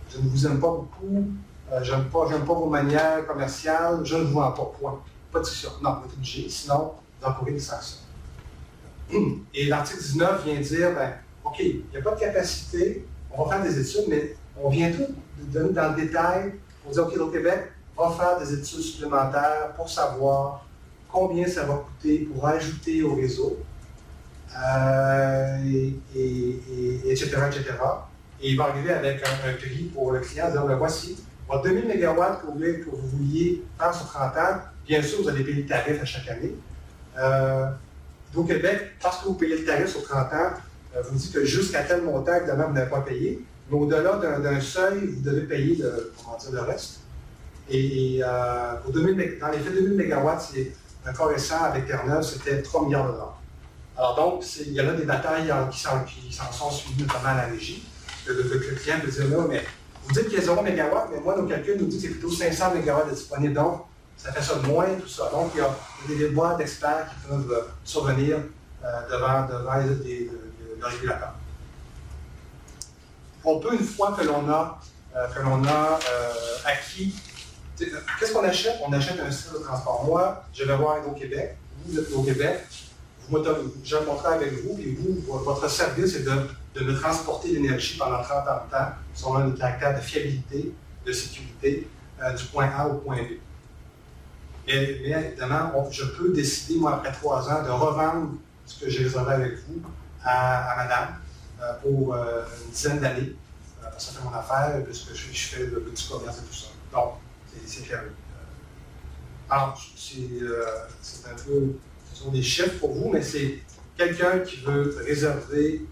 je ne vous aime pas beaucoup, j'aime pas vos manières commerciales, je ne vous vends pas, point. Pas de discussion. Non, vous êtes obligé, sinon vous encourez des sanctions. Et l'article 19 vient dire, ben, OK, il n'y a pas de capacité, on va faire des études, mais on vient tout donner dans le détail pour dire, OK, Hydro-Québec va faire des études supplémentaires pour savoir combien ça va coûter pour ajouter au réseau, etc., etc. Et il va arriver avec un prix pour le client, dire, ben, voici, votre 2000 MW que vous vouliez faire sur 30 ans, bien sûr, vous allez payer le tarif à chaque année. Hydro-Québec, parce que vous payez le tarif sur 30 ans, vous dites que jusqu'à tel montant, évidemment, vous n'avez pas payé, mais au-delà d'un seuil, vous devez payer le reste. Et dans les faits 2000 MW, c'est un cas récent avec Terre-Neuve, c'était 3 milliards de dollars. Alors donc, il y a là des batailles qui s'en sont suivies, notamment à la régie. Le client peut dire, non, mais vous dites qu'il y a 0 MW, mais moi, nos calculs nous disent que c'est plutôt 500 MW de disponible. Donc, ça fait ça de moins, tout ça. Donc, il y a des débats d'experts qui peuvent survenir devant le régulateur. On peut, une fois que l'on a acquis, qu'est-ce qu'on achète? On achète un système de transport. Moi, je vais voir Hydro-Québec, vous êtes Hydro-Québec, je vais montrer avec vous, et vous, votre service est de me transporter l'énergie pendant 30 ans de temps, selon un caractère de fiabilité, de sécurité, du point A au point B. Mais évidemment, je peux décider, moi, après 3 ans, de revendre ce que j'ai réservé avec vous à madame pour une dizaine d'années. Ça fait mon affaire, puisque je fais le petit commerce et tout ça. Donc, c'est clair. Alors, c'est un peu, ce sont des chiffres pour vous, mais c'est quelqu'un qui veut réserver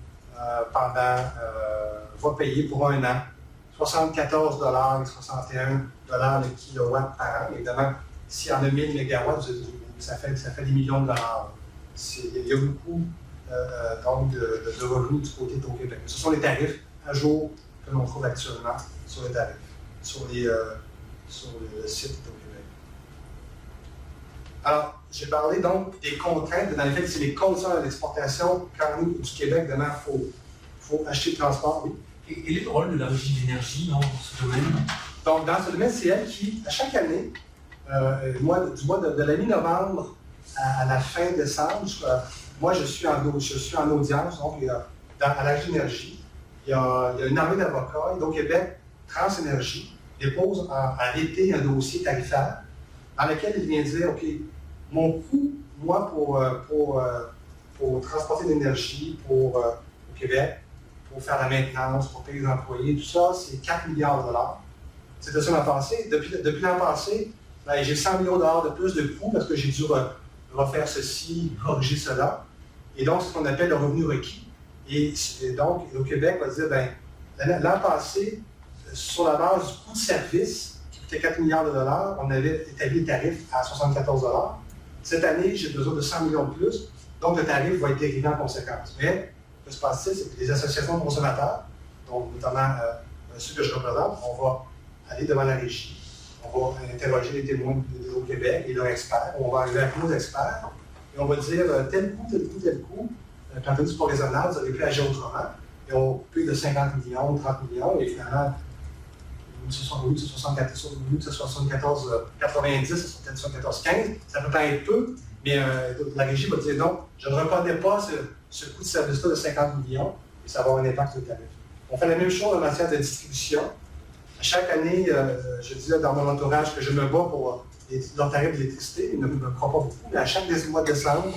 va payer pour un an 74 et 61 le kilowatt par an. Évidemment, s'il y en a 1000 mégawatts, ça fait des millions de dollars. Il y a beaucoup donc de revenus du côté d'Hydro-Québec. Ce sont les tarifs à jour que l'on trouve actuellement sur les tarifs, sur le site d'Hydro-Québec. Alors, j'ai parlé donc des contraintes. Dans les faits, c'est les conditions de l'exportation. Quand nous, du Québec, demain, il faut acheter le transport, oui. Et quel est le rôle de la Régie de l'énergie dans ce domaine? Donc, dans ce domaine, c'est elle qui, à chaque année, du mois de la mi-novembre à la fin décembre, moi, je suis en audience, donc à la Régie d'énergie. Il y a une armée d'avocats. Hydro-Québec, TransÉnergie, dépose à l'été un dossier tarifaire dans lequel il vient dire, OK, mon coût, moi, pour transporter de l'énergie au Québec, pour faire la maintenance, pour payer les employés, tout ça, c'est 4 milliards de dollars. C'était ça l'an passé. Depuis l'an passé, ben, j'ai 100 millions de dollars de plus de coûts parce que j'ai dû refaire ceci, corriger cela. Et donc, c'est ce qu'on appelle le revenu requis. Et donc, au Québec, on va dire, ben, l'an passé, sur la base du coût de service, qui coûtait 4 milliards de dollars, on avait établi le tarif à 74 dollars. Cette année, j'ai besoin de 100 millions de plus, donc le tarif va être dérivé en conséquence. Mais, ce qui se passe, c'est que les associations de consommateurs, donc notamment ceux que je représente, on va aller devant la régie, on va interroger les témoins au Québec et leurs experts, on va arriver avec nos experts, et on va dire tel coût, tel coût, tel coût. Quand on dit pas raisonnable, vous avez pu agir autrement. Et on paye de 50 millions, 30 millions, et finalement, au lieu de 74, 90, ça sera peut-être 74, 15, ça peut paraître peu, mais la régie va dire non, je ne reconnais pas ce coût de service-là de 50 millions, et ça va avoir un impact sur le tarif. On fait la même chose en matière de distribution. À chaque année, je disais dans mon entourage que je me bats pour leur tarif d'électricité, ils ne me croient pas beaucoup, mais à chaque mois de décembre,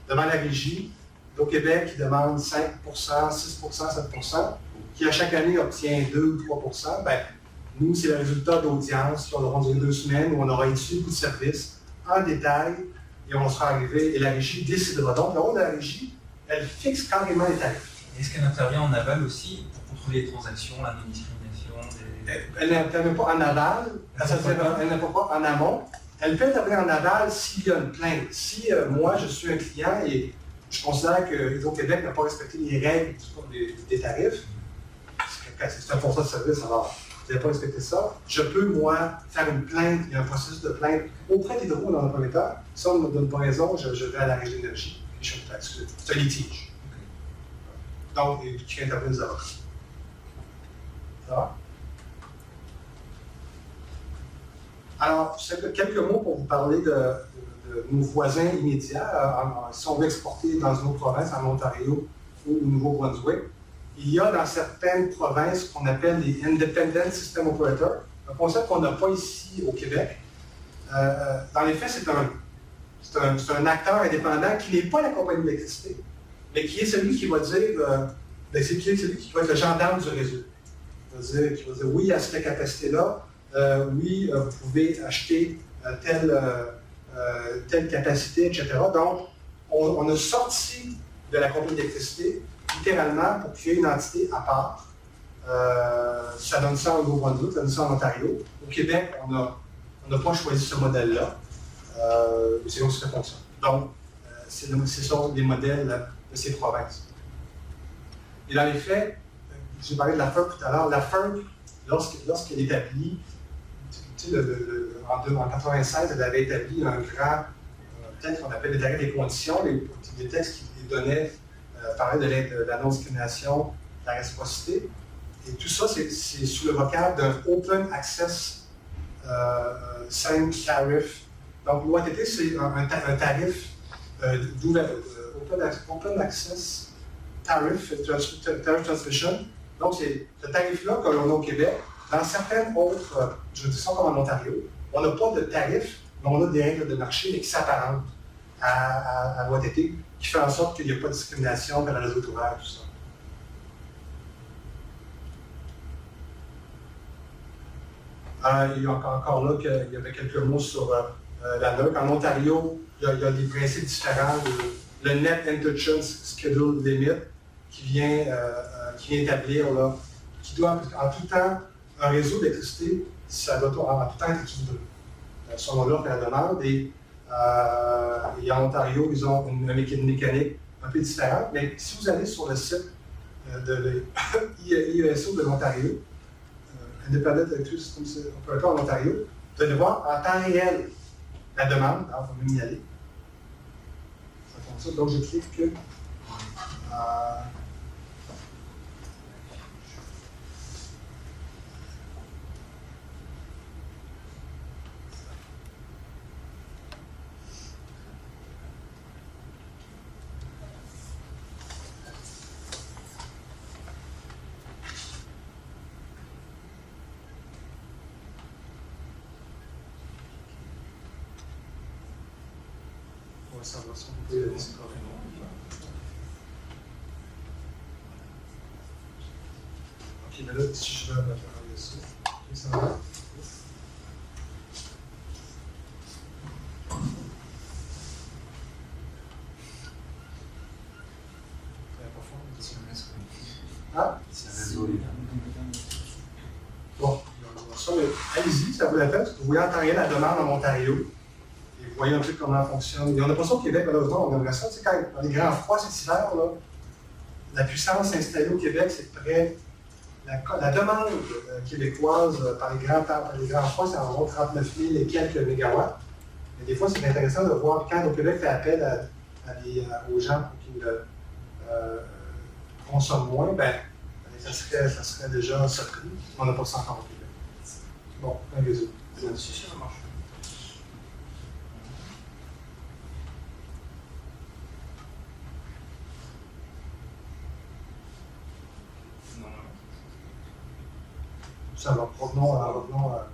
devant la régie, au Québec, qui demande 5 6 7 qui à chaque année obtient 2 ou 3 ben, nous, c'est le résultat d'audience qui auront duré 2 semaines où on aura étudié le coût de service en détail et on sera arrivé et la régie décidera. Donc, le rôle de la régie, elle fixe carrément les tarifs. Est-ce qu'elle intervient en aval aussi pour contrôler les transactions, la non-discrimination Elle n'intervient pas en aval, elle n'intervient pas en amont. Elle peut intervenir en aval s'il y a une plainte. Si moi, je suis un client et je considère que Hydro-Québec n'a pas respecté les règles des tarifs, c'est un contrat de service, alors vous n'avez pas respecté ça, je peux, moi, faire une plainte, il y a un processus de plainte auprès d'Hydro dans un premier temps. Si on ne me donne pas raison, je vais à la Régie d'énergie. C'est un litige. Donc, qui intervient des avocats. Ça va? Alors, quelques mots pour vous parler de nos voisins immédiats. Si on veut exporter dans une autre province, en Ontario ou au Nouveau-Brunswick, il y a dans certaines provinces ce qu'on appelle les Independent System Operators, un concept qu'on n'a pas ici au Québec. Dans les faits, c'est un acteur indépendant qui n'est pas la compagnie d'électricité, mais qui est celui qui va dire, c'est celui qui va être le gendarme du réseau. Qui va dire oui à cette capacité-là, oui, vous pouvez acheter telle capacité, etc. Donc, on a sorti de la compagnie d'électricité, littéralement, pour créer une entité à part. Ça donne ça au Nouveau-Brunswick, ça donne ça en Ontario. Au Québec, on n'a pas choisi ce modèle-là. C'est comme ça que ça fonctionne. Donc, ce sont des modèles de ces provinces. Et dans les faits, j'ai parlé de la FERC tout à l'heure. La FERC, lorsqu'elle établit, en 1996, elle avait établi un grand texte qu'on appelle les tarifs des conditions, des textes qui donnaient, parlaient de la non-discrimination, de la réciprocité. Et tout ça, c'est sous le vocable d'un Open Access Same Tariff. Donc, l'OATT, c'est un tarif Open Access Tariff Transmission. Donc, c'est ce tarif-là que l'on a au Québec. Dans certaines autres juridictions, comme en Ontario, on n'a pas de tarif, mais on a des règles de marché mais qui s'apparentent à l'OATT, qui fait en sorte qu'il n'y a pas de discrimination dans les réseaux ouverts, tout ça. Il y a encore là qu'il y avait quelques mots sur la NERC. En Ontario, il y a des principes différents. Le Net Interchange Schedule Limit, qui vient établir, là, qui doit en tout temps, un réseau d'électricité, ça doit en tout temps être équilibré, selon l'offre et la demande. Et en Ontario, ils ont une mécanique un peu différente. Mais si vous allez sur le site de l'IESO de l'Ontario, Independent Electricity Operator en Ontario, vous allez voir en temps réel la demande. Alors, il faut même y aller. Ça, donc, je clique que. On va savoir si on peut laisser correctement. Ok, mais là, si je veux regarder ça, ça va. Ah? Bon, ça, allez-y, ça vous la fait, parce que vous voyez en temps réel la demande en Ontario. Et vous voyez un peu comment ça fonctionne. Et on n'a pas ça au Québec, malheureusement, on aimerait ça. Tu sais, quand dans les grands froids cet hiver, là, la puissance installée au Québec, c'est près. La demande québécoise par les grands froids, c'est environ 39 000 et quelques mégawatts. Mais des fois, c'est intéressant de voir quand au Québec fait appel aux gens pour qu'ils consomment moins, ben, ça serait déjà surpris. On n'a pas ça encore au Québec. Bon, un réseau. Si ça marche. Ça va, revenons à...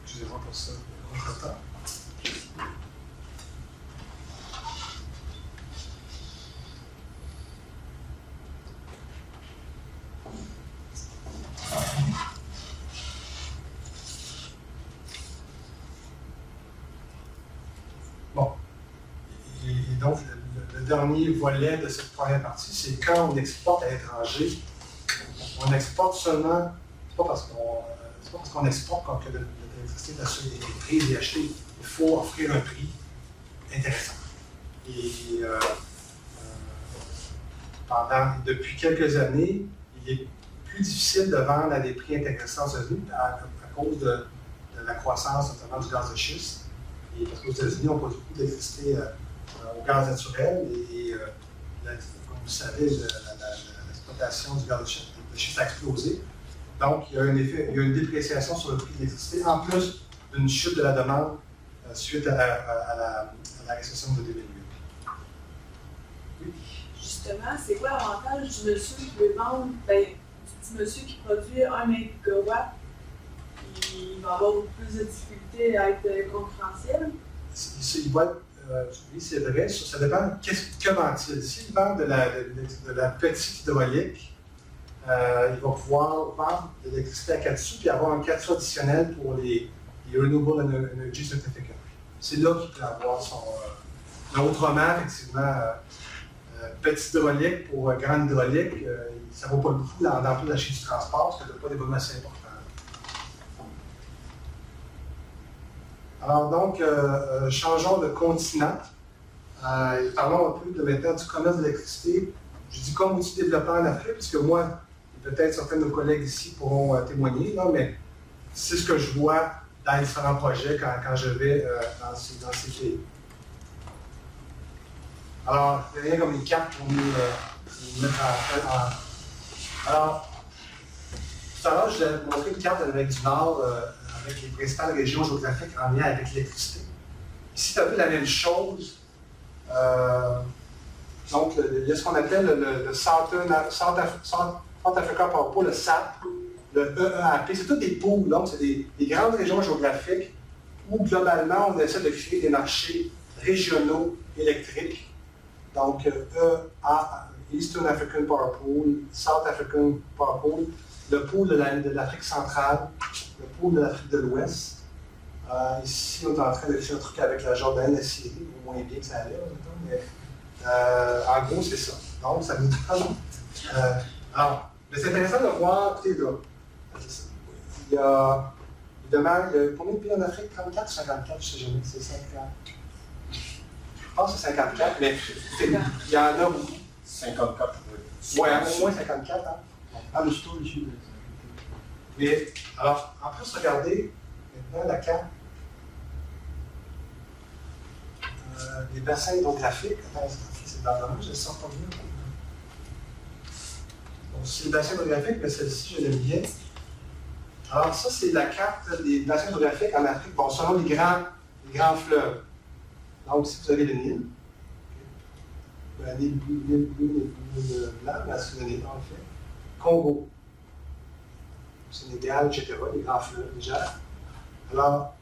Excusez-moi pour ça, contre-temps. Bon. Et donc, le dernier volet de cette première partie, c'est quand on exporte à l'étranger, on exporte seulement, c'est pas parce qu'on exporte que l'électricité est prise et achetée. Il faut offrir un prix intéressant. Et depuis quelques années, il est plus difficile de vendre à des prix intéressants aux États-Unis à cause de la croissance notamment du gaz de schiste. Et parce qu'aux États-Unis, on produit beaucoup d'électricité au gaz naturel et comme vous savez, l'exploitation du gaz de schiste a explosé. Donc, il y a un effet, il y a une dépréciation sur le prix de l'électricité, en plus d'une chute de la demande suite à la récession de 2008. Oui. Justement, c'est quoi l'avantage du monsieur qui veut vendre, du petit monsieur qui produit 1 mégawatt, il va avoir beaucoup plus de difficultés à être concurrentiel? Oui, c'est vrai, ça dépend que vend-il. S'il vend de la petite hydraulique, il va pouvoir vendre de l'électricité à 4 sous puis avoir un 4 sous additionnel pour les Renewable Energy Certificates. C'est là qu'il peut avoir son. Mais autrement, effectivement, petite hydraulique pour grande hydraulique, ça ne vaut pas le coup dans toute la chaîne du transport parce qu'il n'y a pas des volumes assez importants. Alors donc, changeons de continent. Parlons un peu maintenant du commerce de l'électricité. Je dis comme outil développeur en Afrique, puisque moi, et peut-être certains de nos collègues ici pourront témoigner, là, mais c'est ce que je vois dans les différents projets quand je vais dans ces pays. Alors, il n'y a rien comme une carte pour nous mettre en... Alors, tout à l'heure, je vous ai montré une carte de l'Amérique du Nord avec les principales régions géographiques en lien avec l'électricité. Ici, tu as vu la même chose. Donc, il y a ce qu'on appelle le South Africa Power Pool, le SAP, le EEAP. C'est tous des pools, donc c'est des grandes régions géographiques où, globalement, on essaie de créer des marchés régionaux électriques. Donc, Eastern African Power Pool, South African Power Pool, le pool de l'Afrique centrale, le pool de l'Afrique de l'Ouest. Ici, on est en train de faire un truc avec la Jordanie, la Syrie, au moins bien que ça allait, mais en gros, c'est ça. Donc, ça nous donne. Alors, mais c'est intéressant de voir, écoutez, là, il y a, évidemment, il y a combien de pays en Afrique? 34 ou 54, je ne sais jamais, c'est 54. Je pense que c'est 54, mais il y en a beaucoup. 54. Ouais, au moins 54, hein. Ah, le store ici. Mais, alors, en plus, regardez maintenant la carte. Les bassins hydrographiques. Attends, c'est dans le je ne sens pas bien. Donc, c'est le bassin hydrographique, mais celle-ci, je l'aime bien. Alors, ça, c'est la carte des bassins hydrographiques en Afrique, bon, selon les grands fleuves. Donc, si vous avez le Nil, le Nil blanc, mais c'est le Nil, en fait. Congo, Sénégal, etc., les grands fleuves, déjà. Alors,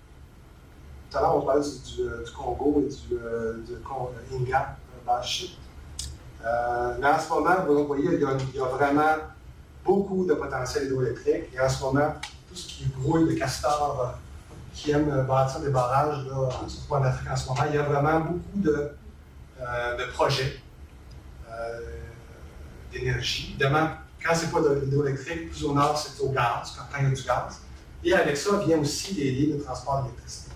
tout à l'heure, on parlait du Congo et du Inga, Bashi. Mais en ce moment, vous voyez, il y a vraiment beaucoup de potentiel hydroélectrique. Et en ce moment, tout ce qui grouille de castors qui aiment bâtir des barrages, là, surtout en Afrique en ce moment, il y a vraiment beaucoup de projets d'énergie. Évidemment, quand ce n'est pas de l'hydroélectrique, plus au nord, c'est au gaz, quand il y a du gaz. Et avec ça, vient aussi des lignes de transport d'électricité.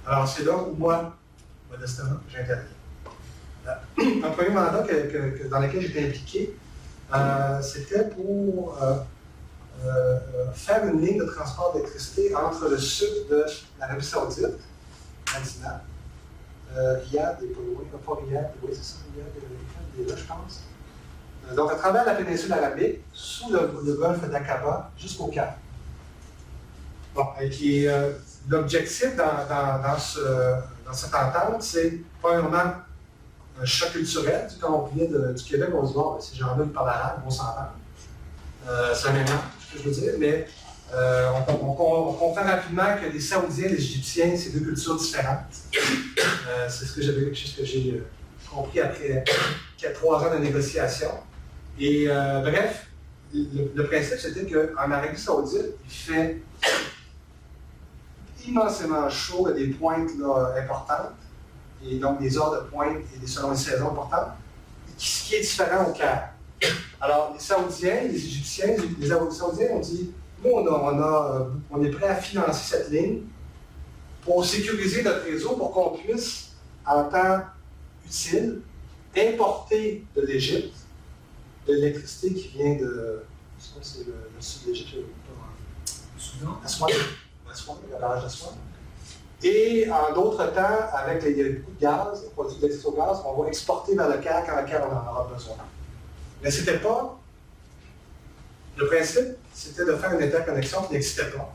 Alors, c'est là où moi, modestement, j'interviens. Un premier mandat dans lequel j'étais impliqué, c'était pour faire une ligne de transport d'électricité entre le sud de l'Arabie Saoudite, Madina, Riyad, pas Riyad, oui, c'est ça, Riyad, là, je pense. Donc, à travers la péninsule arabique, sous le golfe d'Aqaba, jusqu'au Cap. Bon, et l'objectif dans cette entente, c'est premièrement un choc culturel. Quand on vient du Québec, on se dit, bon, ces gens-là ils parlent arabe, on s'entend. C'est un mélange, ce que je veux dire, mais on comprend rapidement que les Saoudiens et les Égyptiens, c'est deux cultures différentes. C'est ce que j'ai compris après 3 ans de négociation. Et bref, le principe, c'était qu'en Arabie Saoudite, il fait immensément chaud à des pointes là, importantes, et donc des heures de pointe et selon les saisons importantes, ce qui est différent au Caire. Alors, les Saoudiens, les Égyptiens, les Saoudiens ont dit, nous, on est prêt à financer cette ligne pour sécuriser notre réseau, pour qu'on puisse, en temps utile, importer de l'Égypte de l'électricité qui vient de, je sais pas si c'est le sud de l'Égypte, le Soudan, Aswan, le barrage d'Aswan. Et en d'autres temps, avec il y a beaucoup de gaz, les produits d'électricité au gaz, on va exporter vers le Caire quand le Caire en aura besoin. Mais c'était pas. Le principe, c'était de faire une interconnexion qui n'existait pas.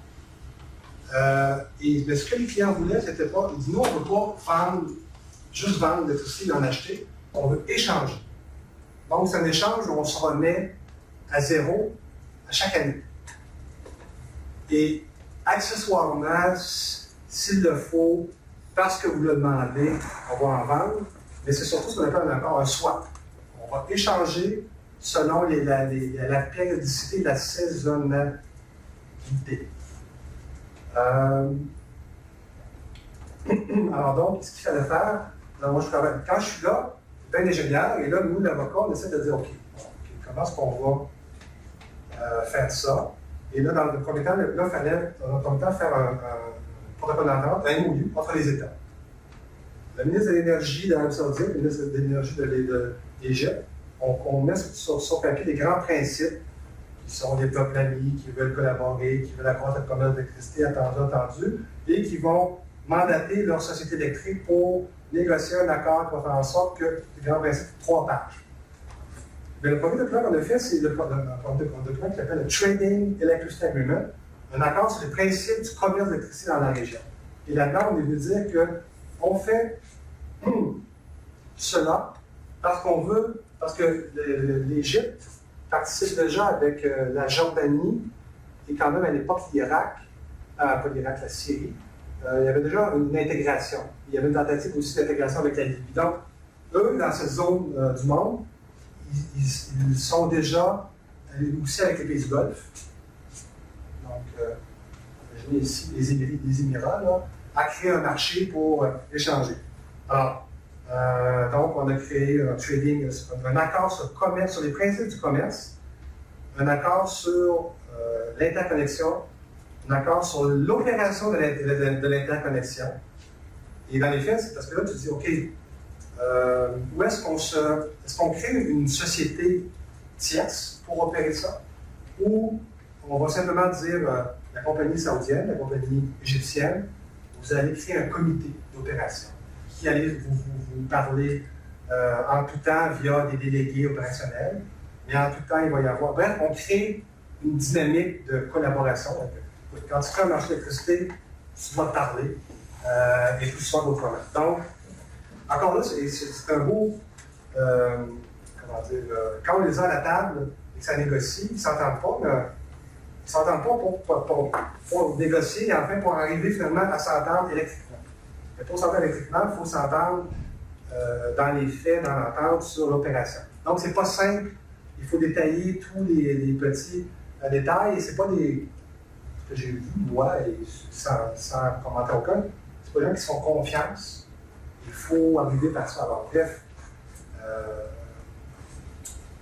Mais ce que les clients voulaient, c'était pas. Ils disent, nous, on ne veut pas juste vendre l'électricité et en acheter, on veut échanger. Donc, c'est un échange où on se remet à zéro à chaque année. Et accessoirement, s'il le faut, parce que vous le demandez, on va en vendre, mais c'est surtout ce qu'on appelle encore un swap. On va échanger selon la périodicité et la saisonnalité. Alors donc, ce qu'il fallait faire, moi je travaille, quand je suis là, je suis un ingénieur, et là, nous, l'avocat, on essaie de dire, OK, comment est-ce qu'on va faire ça? Et là, dans le premier temps, il fallait, dans le premier temps, faire un protocole d'entente, un MOU entre les États. Le ministre de l'Énergie d'Arabie Saoudite, le ministre de l'Énergie d'Égypte, on met sur papier des grands principes qui sont des peuples amis, qui veulent collaborer, qui veulent accroître le commerce d'électricité, attendu, et qui vont mandater leur société électrique pour négocier un accord qui va faire en sorte que les grands principes, 3 pages. Mais le premier document qu'on a fait, c'est le document qui s'appelle le Trading Electricity Agreement, un accord sur les principes du commerce d'électricité dans la région. Et là-dedans, on veut dire qu'on fait cela parce que l'Égypte participe déjà avec la Jordanie et quand même à l'époque l'Irak, pas l'Irak, la Syrie, il y avait déjà une intégration. Il y avait une tentative aussi d'intégration avec la Libye. Donc, eux, dans cette zone du monde, ils sont déjà aussi avec les pays du Golfe. Donc, je mets ici les Émirats, là, à créer un marché pour échanger. Alors, donc, on a créé un trading, un accord sur le commerce, sur les principes du commerce, un accord sur l'interconnexion, un accord sur l'opération de l'interconnexion. Et dans les faits, c'est parce que là, tu te dis, OK, où est-ce qu'on crée une société tierce pour opérer ça? Ou on va simplement dire, la compagnie saoudienne, la compagnie égyptienne, vous allez créer un comité d'opération qui allait vous parler en tout temps via des délégués opérationnels, mais en tout temps, il va y avoir... Bref, on crée une dynamique de collaboration. Quand tu fais un marché d'électricité, tu vas parler et tout ça autrement. Donc, encore là, c'est un beau... comment dire... quand on les a à la table et que ça négocie, ils ne s'entendent pas, mais ils ne s'entendent pas pour négocier et enfin pour arriver finalement à s'entendre électriquement. Mais pour s'entendre électriquement, il faut s'entendre dans les faits, dans l'entente sur l'opération. Donc, c'est pas simple. Il faut détailler tous les petits détails et c'est pas des... que j'ai vu, moi, et sans commentaire aucun, c'est pas des gens qui se font confiance. Il faut arriver par ça. Alors, bref,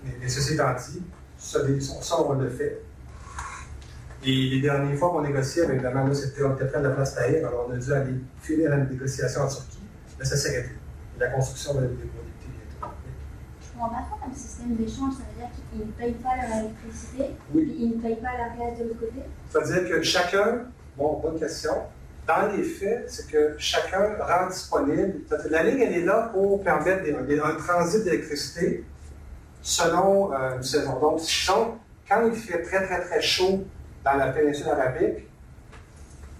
mais ceci étant dit, ça, on le fait. Et les dernières fois qu'on négociait, évidemment, là, c'était près de la place Tahrir, alors on a dû aller finir la négociation en Turquie, mais ça s'est arrêté. La construction de l'électricité bientôt. Je ne comprends pas trop comme système d'échange, ça veut dire qu'ils ne payent pas leur électricité, Oui. puis ils ne payent pas leur gaz de l'autre côté. C'est-à-dire que chacun, bon, bonne question, dans les faits, c'est que chacun rend disponible, la ligne, elle est là pour permettre un transit d'électricité selon une saison. Donc, quand il fait très, très, très chaud dans la péninsule arabique,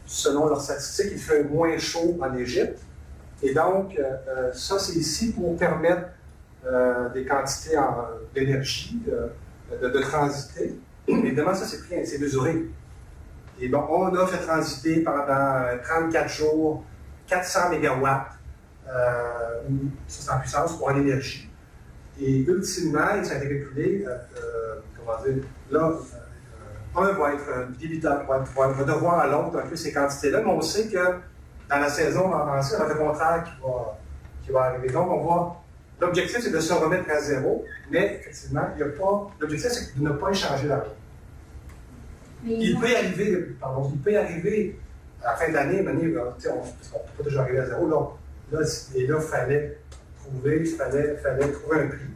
selon leurs statistiques, il fait moins chaud en Égypte. Et donc, ça, c'est ici pour permettre des quantités d'énergie de transiter. Évidemment, ça, c'est mesuré. Et donc, on a fait transiter pendant 34 jours 400 mégawatts, c'est en puissance pour l'énergie. Et ultimement, il s'est calculé, comment dire, là, un va être débiteur, va devoir à l'autre un peu ces quantités-là, mais on sait que dans la saison avancée, on a le contraire qui va arriver. Donc, l'objectif, c'est de se remettre à zéro, mais effectivement, l'objectif, c'est de ne pas échanger l'argent. Il peut y arriver à la fin de l'année, parce qu'on ne peut pas toujours arriver à zéro. Là, il fallait trouver un prix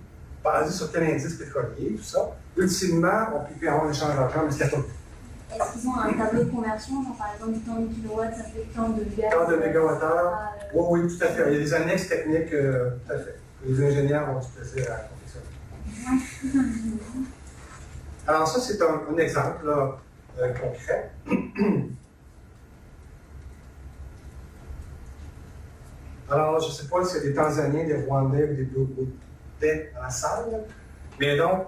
basé sur quel indice pétrolier, tout ça. Ultimement, on peut avoir un échange d'argent, mais c'est pas. Est-ce qu'ils ont un tableau de conversion, genre par exemple tant de kilowatts, ça fait tant de gaz? Tant de mégawattheures. Oui, tout à fait. Il y a des annexes techniques, tout à fait. Les ingénieurs ont du plaisir à confectionner. Alors ça, c'est un exemple là, concret. Alors, je ne sais pas s'il y a des Tanzaniens, des Rwandais ou des Burundais dans la salle, là. Mais donc,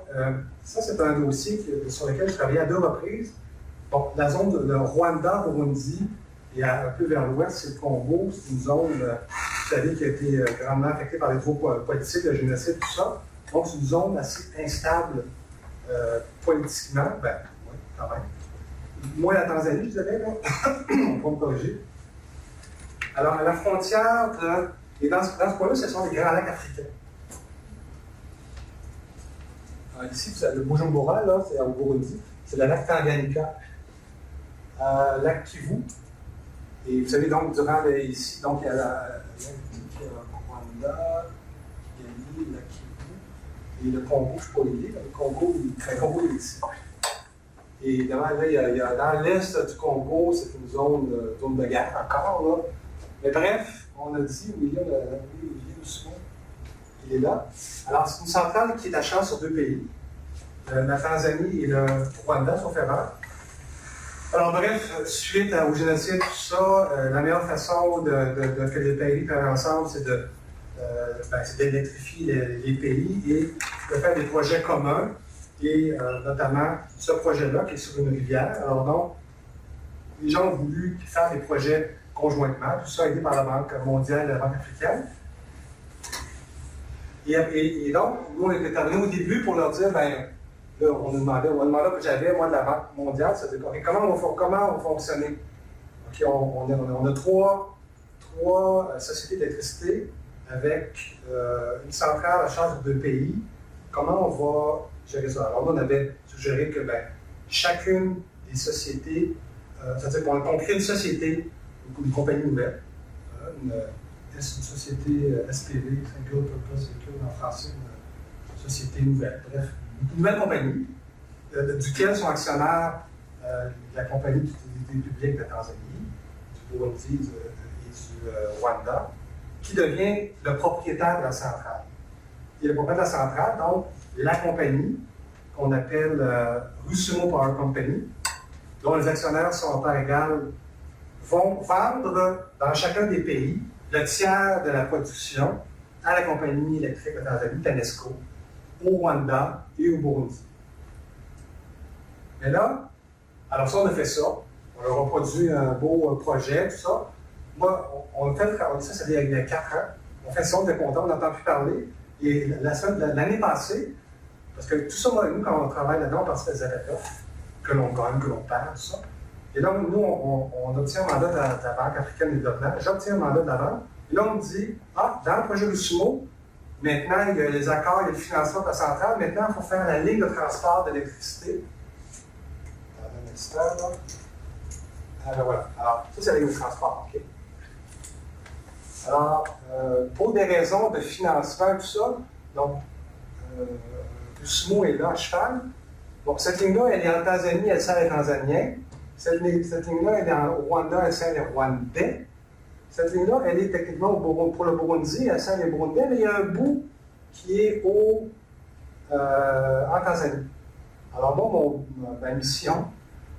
ça, c'est un dossier sur lequel je travaillais à 2 reprises. Bon, la zone de Rwanda-Burundi et un peu vers l'ouest, c'est le Congo. C'est une zone, vous savez, qui a été grandement affectée par les troubles politiques, le génocide, tout ça. Donc, c'est une zone assez instable politiquement. Ben, oui, quand même. Moi, la Tanzanie, je dirais, là, on va me corriger. Alors, à la frontière, et dans ce point-là, ce sont les grands lacs africains. Alors, ici, vous avez le Bujumbura, là, c'est au Burundi, c'est le lac Tanganyika, lac Kivu. Et vous savez, donc, ici, donc, il y a le Rwanda, il y a le lac Kivu, et le Congo, je ne sais pas l'idée, le Congo, il est ici. Et évidemment, là, il y a dans l'est du Congo, c'est une zone de guerre encore, là. Mais bref, on a dit, William Ousmane, il est là. Alors, c'est une centrale qui est à charge sur 2 pays. La Tanzanie et le Rwanda sont fervents. Alors, bref, suite au génocide, tout ça, la meilleure façon que les pays travaillent ensemble, c'est d'électrifier les pays et de faire des projets communs. Et notamment, ce projet-là, qui est sur une rivière. Alors, donc, les gens ont voulu faire des projets conjointement, tout ça aidé par la Banque mondiale et la Banque africaine. Et donc, nous, on était intervenus au début pour leur dire, ben, là, on nous demandait, que j'avais, moi, de la Banque mondiale, c'est-à-dire, OK, comment on fonctionnait? OK, on a trois sociétés d'électricité avec une centrale à charge de 2 pays. Comment on va gérer ça? Alors, nous, on avait suggéré que, ben, chacune des sociétés, c'est-à-dire qu'on crée une société, une compagnie nouvelle, une société SPV, Single Purpose Vehicle en français, une société nouvelle. Bref, une nouvelle compagnie, duquel sont actionnaires la compagnie d'utilité publique de Tanzanie, du Burundi et du Rwanda, qui devient le propriétaire de la centrale. Il est le propriétaire de la centrale, donc la compagnie qu'on appelle Rusumo Power Company, dont les actionnaires sont en part égale, vont vendre dans chacun des pays le tiers de la production à la compagnie électrique de Tanzanie, TANESCO, au Rwanda et au Burundi. Mais là, alors ça, on a fait ça. On a reproduit un beau projet, tout ça. Moi, on fait ça, il y a 4 ans. On fait ça, on est content, on n'entend plus parler. Et l'année passée, parce que tout ça, moi, nous, quand on travaille là-dedans, on participe à des appels d'offres, que l'on gagne, que l'on perd, tout ça. Et donc, nous, on obtient un mandat de la Banque africaine de développement. J'obtiens un mandat de la Banque. Et là, on me dit, dans le projet Rusumo, maintenant, il y a les accords, il y a le financement de la centrale. Maintenant, il faut faire la ligne de transport d'électricité. Un instant, là. Alors, voilà. Alors, ça, c'est la ligne de transport, OK? Alors, pour des raisons de financement et tout ça, donc, Rusumo est là à cheval. Donc, cette ligne-là, elle est en Tanzanie, elle sert les Tanzaniens. Cette ligne-là, elle est au Rwanda, elle sert les Rwandais. Cette ligne-là, elle est techniquement pour le Burundi, elle sert les Burundais, mais il y a un bout qui est en Tanzanie. Alors moi, ma mission,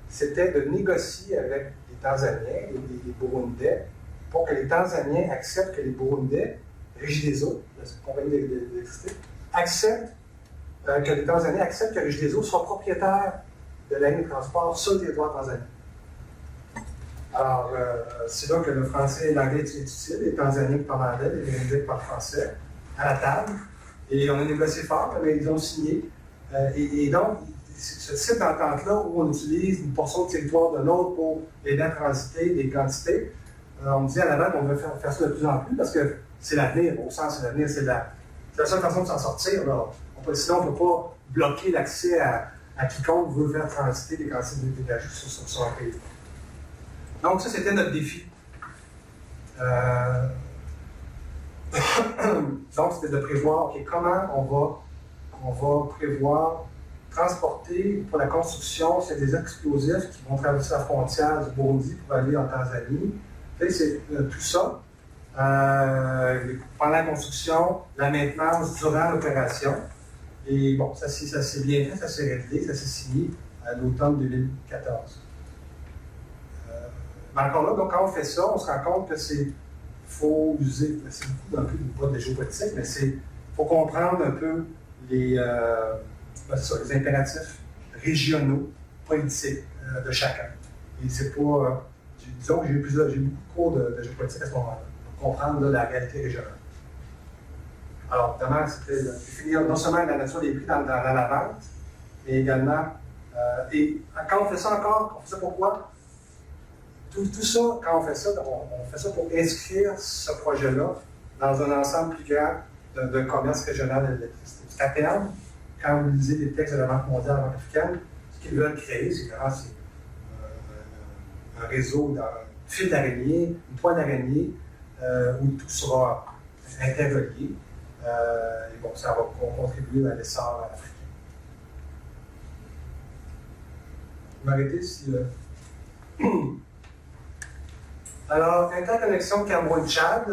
c'était de négocier avec les Tanzaniens et les Burundais pour que les Tanzaniens acceptent que les Burundais, Regideso, la compagnie d'électricité, acceptent que les Tanzaniens acceptent que Regideso soit propriétaire de la ligne de transport sur le territoire tanzanien. Alors, c'est là que le français et l'anglais est utile, les Tanzaniens qui parlent anglais, les Burundais qui parlent français, à la table. Et on a négocié fort, mais ils ont signé. Et donc, ce type d'entente-là, où on utilise une portion de territoire de l'autre pour aider à transiter des quantités, on me dit à la banque qu'on veut faire ça de plus en plus, parce que c'est l'avenir, au sens c'est l'avenir, c'est la seule façon de s'en sortir. Sinon, on ne peut pas bloquer l'accès à quiconque veut faire transiter des quantités d'énergie sur un pays. Donc, ça, c'était notre défi. Donc, c'était de prévoir, OK, comment on va prévoir transporter pour la construction, c'est des explosifs qui vont traverser la frontière du Burundi pour aller en Tanzanie. C'est tout ça. Pendant la construction, la maintenance durant l'opération. Et bon, ça s'est bien fait, ça s'est réglé, ça s'est signé à l'automne 2014. Mais encore là, donc, quand on fait ça, on se rend compte que faut user, c'est beaucoup un peu une boîte de géopolitique, mais il faut comprendre un peu les impératifs régionaux, politiques de chacun. Et c'est pas. Disons que j'ai eu beaucoup de cours de géopolitique à ce moment-là, pour comprendre la réalité régionale. Alors, évidemment, c'était définir non seulement la nature des prix dans la vente, mais également. Et quand on fait ça encore, on fait ça pourquoi? Tout ça, quand on fait ça pour inscrire ce projet-là dans un ensemble plus grand de commerce régional de l'électricité. Parce qu'à terme, quand vous lisez les textes de la Banque mondiale, de la Banque africaine, ce qu'ils veulent créer, c'est un réseau, un fil d'araignée, une toile d'araignée, où tout sera interrelié. Et bon, ça va contribuer à l'essor africain. Je vais m'arrêter si. Alors, interconnexion Cameroun-Tchad,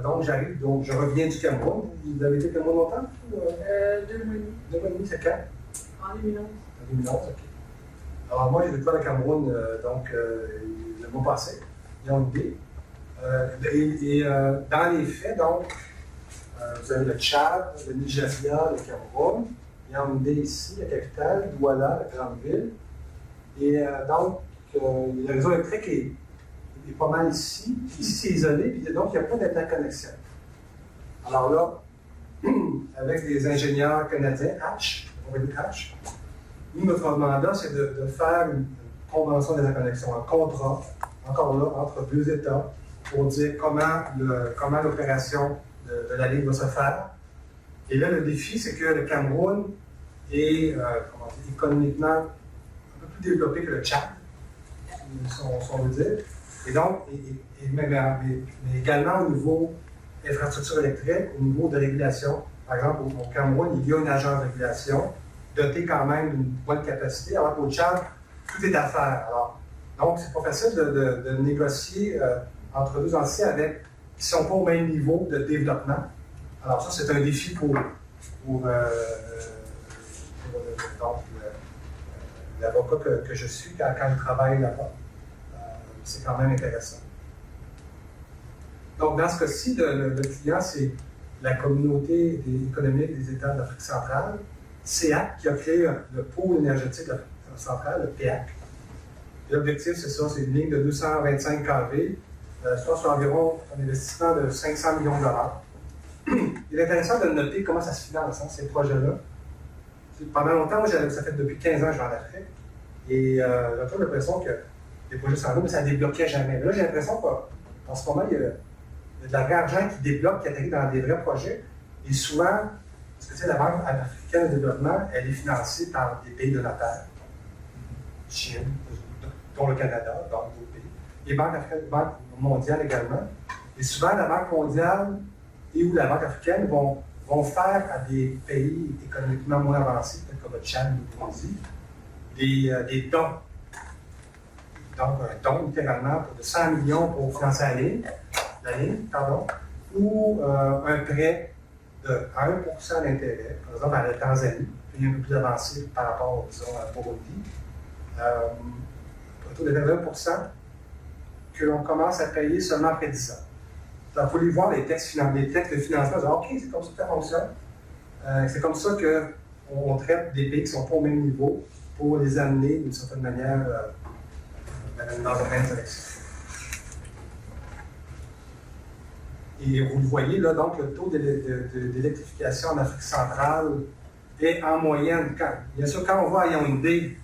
donc je reviens du Cameroun. Vous avez été au Cameroun longtemps? 2 mois et demi. 2 mois et demi, c'est quand? En 2011. En 2011, OK. Alors, moi, j'ai découvert le Cameroun, le mois passé, Yaoundé. Dans les faits, donc, vous avez le Tchad, le Nigeria, le Cameroun, Yaoundé ici, la capitale, Douala, la grande ville. Et donc, le réseau électrique est pas mal ici. Ici, c'est isolé, puis donc, il n'y a pas d'interconnexion. Alors là, avec des ingénieurs canadiens, Hatch, la compagnie Hatch. Nous, notre mandat, c'est de faire une convention d'interconnexion, un contrat, encore là, entre deux États, pour dire comment l'opération de la ligne va se faire. Et là, le défi, c'est que le Cameroun est économiquement un peu plus développé que le Tchad, si on veut dire. Et donc, mais également au niveau infrastructure électrique, au niveau de régulation. Par exemple, au Cameroun, il y a une agence de régulation dotée quand même d'une bonne capacité, alors qu'au Tchad, tout est à faire. Alors, donc, c'est pas facile de négocier entre deux entités qui ne sont pas au même niveau de développement. Alors, ça, c'est un défi pour l'avocat que je suis quand je travaille là-bas. C'est quand même intéressant. Donc, dans ce cas-ci, le client, c'est la communauté économique des États d'Afrique centrale, CEAC, qui a créé le pôle énergétique de l'Afrique centrale, le PEAC. L'objectif, c'est ça, c'est une ligne de 225 kV, soit sur environ un investissement de 500 millions de dollars. Il est intéressant de noter comment ça se finance, ces projets-là. Pendant longtemps, moi, ça fait depuis 15 ans que je vais en Afrique, et j'ai toujours l'impression que les projets sont là, mais ça ne débloquait jamais. Mais là, j'ai l'impression qu'en ce moment, il y a de l'argent qui débloque, qui atterrit dans des vrais projets. Et souvent, parce que tu sais, la Banque africaine de développement, elle est financée par des pays donataires. Chine, dont le Canada, dont d'autres pays. Les banques africaines, Banque mondiale également. Et souvent, la Banque mondiale et ou la Banque africaine vont faire à des pays économiquement moins avancés, peut-être comme le Tchad ou le Burundi, des dons. Donc, un don, littéralement, de 100 millions pour financer la ligne, ou un prêt de 1% d'intérêt, par exemple à la Tanzanie, pays un peu plus avancé par rapport, disons, à Burundi, autour de 20% que l'on commence à payer seulement après 10 ans. Il faut aller voir les textes de financement, dire, OK, c'est comme ça que ça fonctionne. C'est comme ça qu'on traite des pays qui ne sont pas au même niveau pour les amener d'une certaine manière dans la même direction. Et vous le voyez, là, donc, le taux d'électrification en Afrique centrale est en moyenne, bien sûr, quand on va à Yaoundé,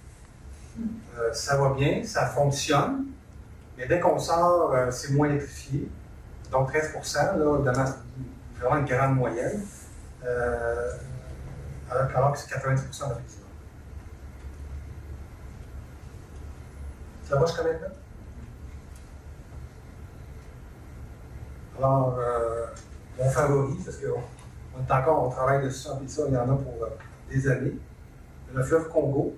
ça va bien, ça fonctionne, mais dès qu'on sort, c'est moins électrifié. Donc 13%, là, vraiment une grande moyenne, alors que c'est 90% d'Afrique. Ça va jusqu'à maintenant? Alors, mon favori, parce on travaille dessus, et ça, il y en a pour des années, le fleuve Congo,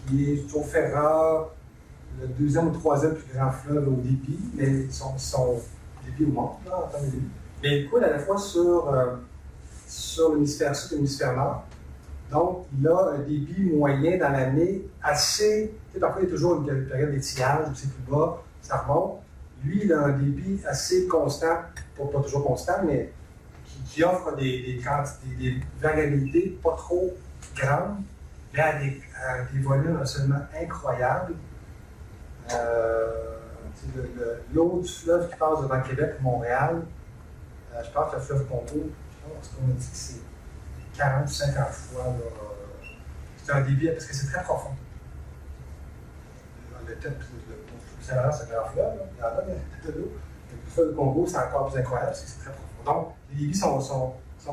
qui est toujours fait rare, le deuxième ou troisième plus grand fleuve au débit, mais son débit augmente, là, en termes de débit. Mais il coule à la fois sur l'hémisphère sud et l'hémisphère nord. Donc, il a un débit moyen dans l'année assez. Tu sais, parfois, il y a toujours une période d'étiage où c'est plus bas, ça remonte. Lui, il a un débit assez constant, pas toujours constant, mais qui offre des variabilités pas trop grandes, mais à des volumes absolument incroyables. L'eau du fleuve qui passe devant Québec et Montréal, je pense que le fleuve Congo, je pense qu'on a dit que c'est 40 ou 50 fois. C'est un débit parce que c'est très profond. Le Saint-Laurent, c'est un grand fleuve, il y en a de l'eau. Le fleuve du Congo, c'est encore plus incroyable parce que c'est très profond. Donc, les débits sont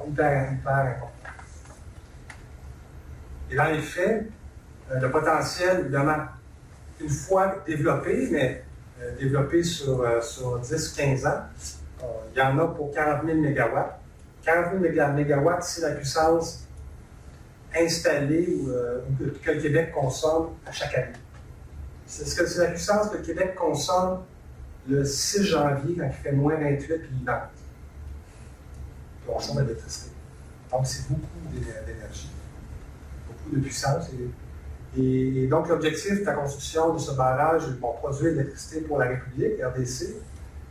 hyper importants. Et dans les faits, le potentiel, évidemment, une fois développé, mais développé sur 10-15 ans, il y en a pour 40 000 MW. 40 000 MW, c'est la puissance installée que le Québec consomme à chaque année. C'est la puissance que le Québec consomme le 6 janvier, quand il fait moins 28, puis il vente. Puis on consomme l'électricité. Donc, c'est beaucoup d'énergie, beaucoup de puissance. Et donc, l'objectif de la construction de ce barrage, pour produire de l'électricité pour la République, RDC,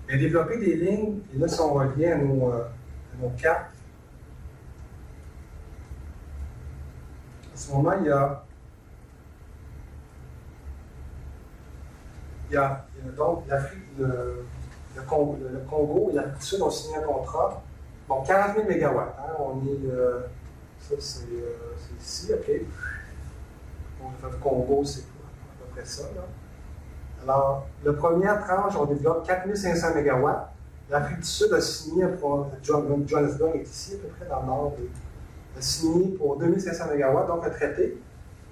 est développer des lignes, et là, si on revient à nos cartes, à ce moment, il y a donc l'Afrique, le Congo et l'Afrique du Sud ont signé un contrat Bon, 40 000 mégawatts. Hein, on est. Ça, c'est ici, OK. Pour le Congo, c'est à peu près ça. Là. Alors, la première tranche, on développe 4 500 mégawatts. L'Afrique du Sud a signé pour. Johannesburg est ici, à peu près dans le nord. A signé pour 2 500 mégawatts, donc un traité.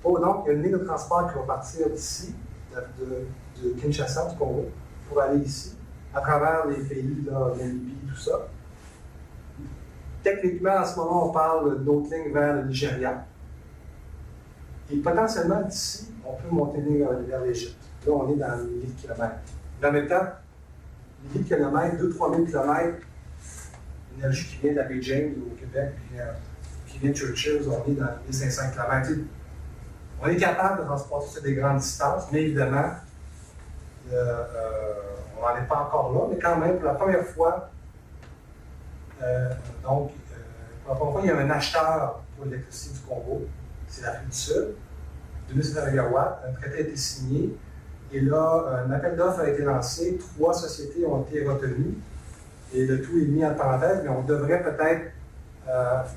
Donc, il y a une ligne de transport qui va partir d'ici, de Kinshasa, du Congo, pour aller ici, à travers les pays, là, Namibie, tout ça. Techniquement, en ce moment, on parle d'autres lignes vers le Nigeria. Et potentiellement, d'ici, on peut monter une ligne vers l'Égypte. Là, on est dans les milliers de kilomètres. Mais en même temps, milliers de kilomètres, 2-3 000 kilomètres, l'énergie qui vient de la baie James au Québec, qui vient de Churchill, on est dans les 1500 km. On est capable de transporter sur des grandes distances, mais évidemment, on n'en est pas encore là, mais quand même, pour la première fois, il y a un acheteur pour l'électricité du Congo, c'est l'Afrique du Sud, 2700 MW, un traité a été signé, et là, un appel d'offres a été lancé, 3 sociétés ont été retenues, et le tout est mis en parenthèse, mais on devrait peut-être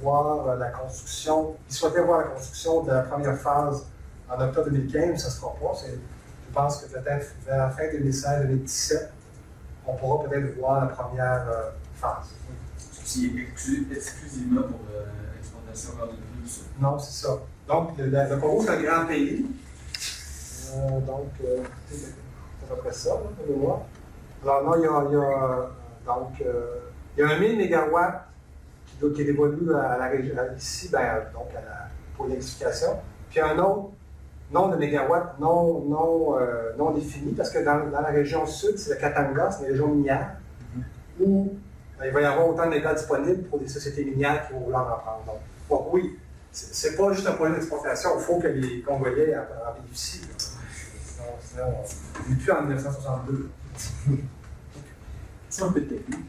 voir la construction, ils souhaitaient voir la construction de la première phase en octobre 2015, ça ne se fera pas. Je pense que peut-être vers la fin 2016-2017, on pourra peut-être voir la première phase. C'est exclusivement pour l'exportation vers le Sud du Sud. Non, c'est ça. Donc, le Congo, c'est un grand pays. C'est à peu près ça, là, pour le voir. Alors, non, il y a 1 000 mégawatts qui est dévolu à la région, ici, pour l'électrification. Puis un autre nombre de mégawatts non défini, parce que dans la région sud, c'est le Katanga, c'est une région minière, où il va y avoir autant de mégas disponibles pour des sociétés minières qui vont vouloir en prendre. Donc, oui, c'est pas juste un projet d'exportation, il faut que les Congolais en bénéficient. Sinon, on n'est plus en 1962. C'est un peu technique.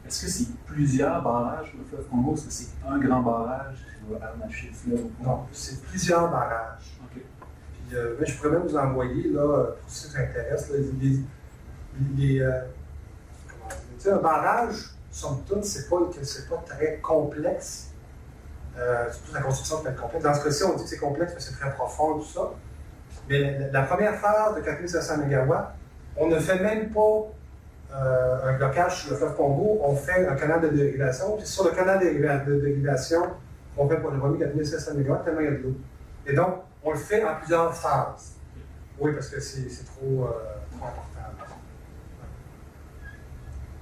Est-ce que c'est plusieurs barrages sur le fleuve Congo? Est-ce que c'est un grand barrage qui va harnacher le fleuve? Non, c'est plusieurs barrages. OK. Puis, je pourrais même vous envoyer, là, pour ceux qui s'intéressent, un barrage, somme toute, c'est pas très complexe. Surtout la construction peut être complexe. Dans ce cas-ci, on dit que c'est complexe, mais c'est très profond, tout ça. Mais la première phase de 4500 MW, on ne fait même pas un blocage sur le fleuve Congo, on fait un canal de dérivation. Puis sur le canal de dérivation, on fait pour le remis 4500 MW, tellement il y a de l'eau. Et donc, on le fait en plusieurs phases. Oui, parce que c'est trop important.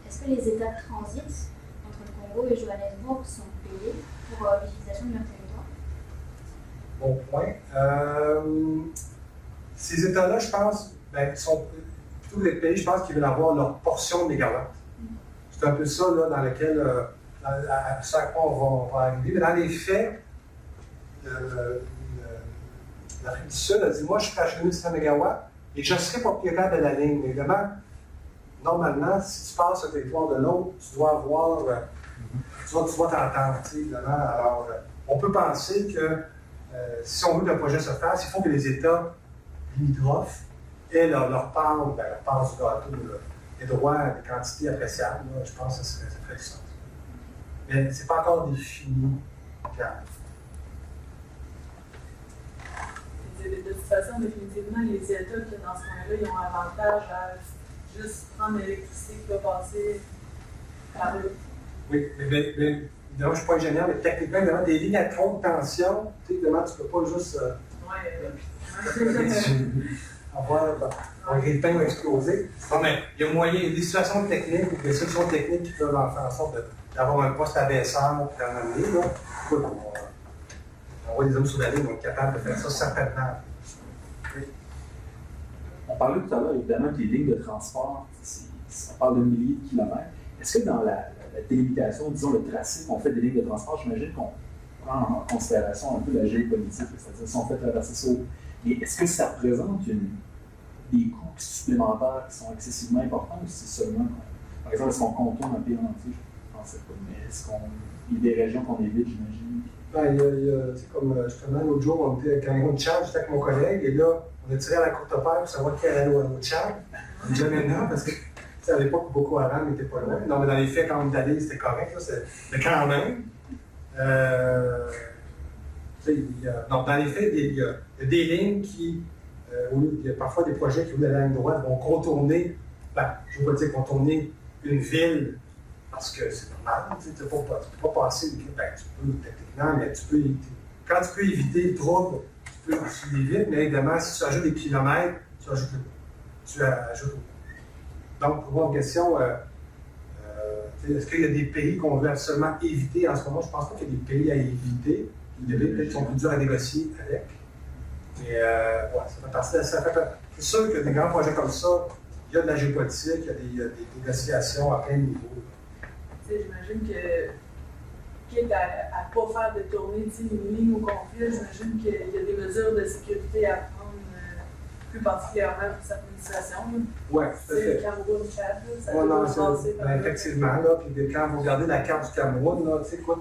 Est-ce que les étapes de transit entre le Congo et Johannesburg sont payées pour l'utilisation de leur territoire? Bon point. Ces États-là, je pense, sont plutôt des pays, je pense, qui veulent avoir leur portion de mégawatts. C'est un peu ça là, dans lequel, à quoi on va arriver. Mais dans les faits, l'Afrique du Sud a dit, moi, je suis à 2100 mégawatts et je serai propriétaire de la ligne. Mais évidemment, normalement, si tu passes un territoire de l'autre, tu dois avoir, tu dois t'entendre, évidemment. Alors, on peut penser que si on veut que le projet se fasse, il faut que les États limitrophes aient leur part du gâteau, les droits à des quantités appréciables. Là, je pense que ça ferait du sens. Mais ce n'est pas encore défini. De toute façon, définitivement, les États qui dans ce point-là, ils ont avantage à juste prendre l'électricité qui va passer par eux. Oui, mais évidemment, je ne suis pas ingénieur, mais techniquement, évidemment, des lignes à haute tension, évidemment, tu ne peux pas juste avoir un grille-pain va exploser. Non, mais il y a moyen, il y a des situations techniques, des solutions techniques qui peuvent en faire en sorte d'avoir un poste abaisseur pour t'en amener. Écoute, on voit des hommes sous la ligne, on est capable de faire ça certainement. Oui. On parlait tout à l'heure, évidemment, que les lignes de transport, on parle de milliers de kilomètres. Est-ce que dans la délimitation, disons, le tracé qu'on fait des lignes de transport, j'imagine qu'on prend en considération un peu la géopolitique, c'est-à-dire si on fait traverser ça, et est-ce que ça représente des coûts supplémentaires qui sont excessivement importants ou c'est seulement, par exemple, est-ce qu'on contourne un pays entier? Je ne pensais pas, mais est-ce qu'il y a des régions qu'on évite, j'imagine? Tu sais, comme justement, l'autre jour, on était au Cameroun de Tchad, j'étais avec mon collègue, et là, on a tiré à la courte paire pour savoir qui allait au Tchad. On n'est jamais là, parce que sais, à l'époque, Boko Haram n'était pas loin. Non, mais dans les faits, quand on est allé, c'était correct, là, mais quand même. Donc, dans les faits, il y a des lignes qui, il y a parfois des projets qui, au lieu d'aller à une droite, vont contourner, je ne veux pas dire contourner une ville, parce que c'est normal, tu ne peux pas passer, tu peux techniquement, mais quand tu peux éviter le trouble, tu peux l'éviter, mais évidemment, si tu ajoutes des kilomètres, tu ajoutes au. Donc, pour votre question, est-ce qu'il y a des pays qu'on veut absolument éviter en ce moment? Je ne pense pas qu'il y a des pays à éviter. Il y a des pays peut-être qui sont plus durs à négocier avec. Mais ça fait partie de ça. C'est sûr que des grands projets comme ça, il y a de la géopolitique, il y a des négociations à plein niveau. J'imagine que, quitte à ne pas faire de tournée une ligne au complet, j'imagine qu'il y a des mesures de sécurité à prendre, plus particulièrement pour certaines situations. Oui, tout à fait. Le Cameroun, Tchad, ça Ouais, peut passer par là. effectivement, là, puis quand vous regardez la carte du Cameroun, là, tu sais quoi,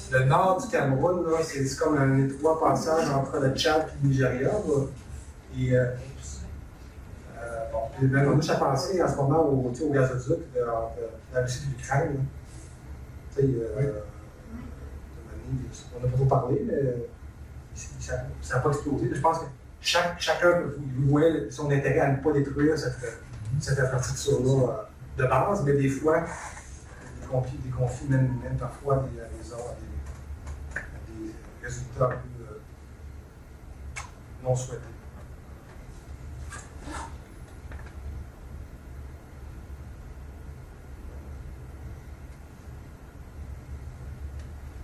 le nord du Cameroun, là, c'est comme un étroit passage entre le Tchad et le Nigeria. Là. Et puis, on a juste à penser en ce moment au gazoduc de la Russie et de l'Ukraine. On n'a pas trop parlé, mais ça n'a pas explosé. Je pense que chacun voit son intérêt à ne pas détruire cette infrastructure-là de base, mais des fois, des conflits mènent parfois à des résultats un peu non souhaités.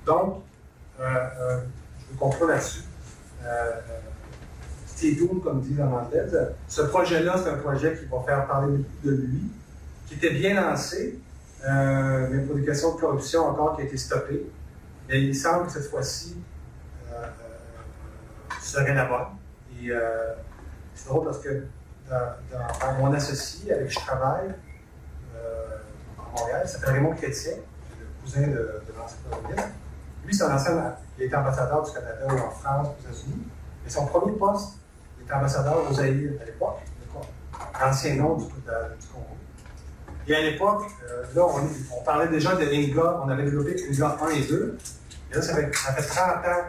Donc, je vais conclure là-dessus. Stay tuned, comme dit en anglais. Ce projet-là, c'est un projet qui va faire parler beaucoup de lui, qui était bien lancé, mais pour des questions de corruption encore qui a été stoppé. Mais il semble que cette fois-ci, serait la bonne. Et c'est drôle parce que dans mon associé avec qui je travaille à Montréal, il s'appelle Raymond Chrétien, le cousin de l'ancien premier ministre. Lui, c'est un ancien, il était ambassadeur du Canada en France, aux États-Unis. Mais son premier poste, il était ambassadeur aux Zaïre à l'époque, l'ancien nom du Congo. Et à l'époque, là, on parlait déjà de Inga, on avait développé Inga 1 et 2. Et là, ça fait 30 ans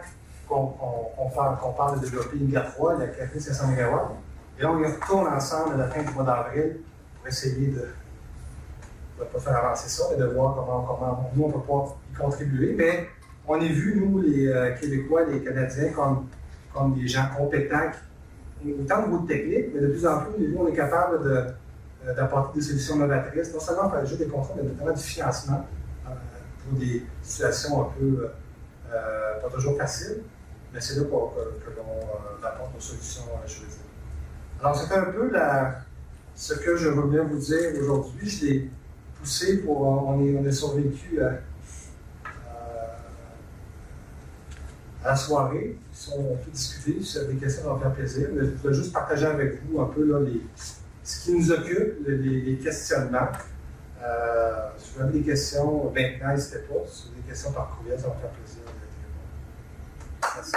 qu'on parle de développer Inga 3, la 4500 MW. Et là, on y retourne ensemble à la fin du mois d'avril pour essayer de ne pas faire avancer ça, mais de voir comment nous, on peut pas y contribuer. Mais on est vu, nous, les Québécois, les Canadiens, comme des gens compétents, autant au niveau de technique, mais de plus en plus, nous, on est capable d'apporter des solutions novatrices, non seulement pour ajouter des contrats, mais notamment du financement pour des situations un peu pas toujours faciles, mais c'est là que l'on apporte nos solutions juridiques. Alors, c'était un peu ce que je veux bien vous dire aujourd'hui. Je l'ai poussé on est survécu à la soirée. Si on peut discuter, si vous avez des questions, ça va me faire plaisir. Mais je voudrais juste partager avec vous un peu là, ce qui nous occupe, les questionnements. Si vous avez des questions, maintenant, n'hésitez pas. Si vous avez des questions par courriel, ça va me faire plaisir de répondre. Merci.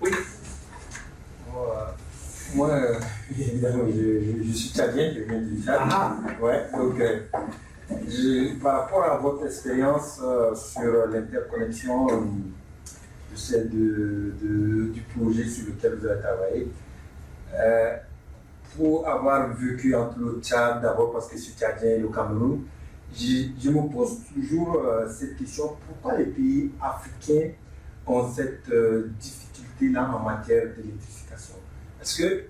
Oui. Moi, évidemment, je suis tchadien, je viens du Tchad. Ouais, donc, par rapport à votre expérience sur l'interconnexion du projet sur lequel vous avez travaillé, pour avoir vécu entre le Tchad, d'abord parce que je suis tchadien et le Cameroun, je me pose toujours cette question, pourquoi les pays africains ont cette difficulté-là en matière d'électrification? Parce que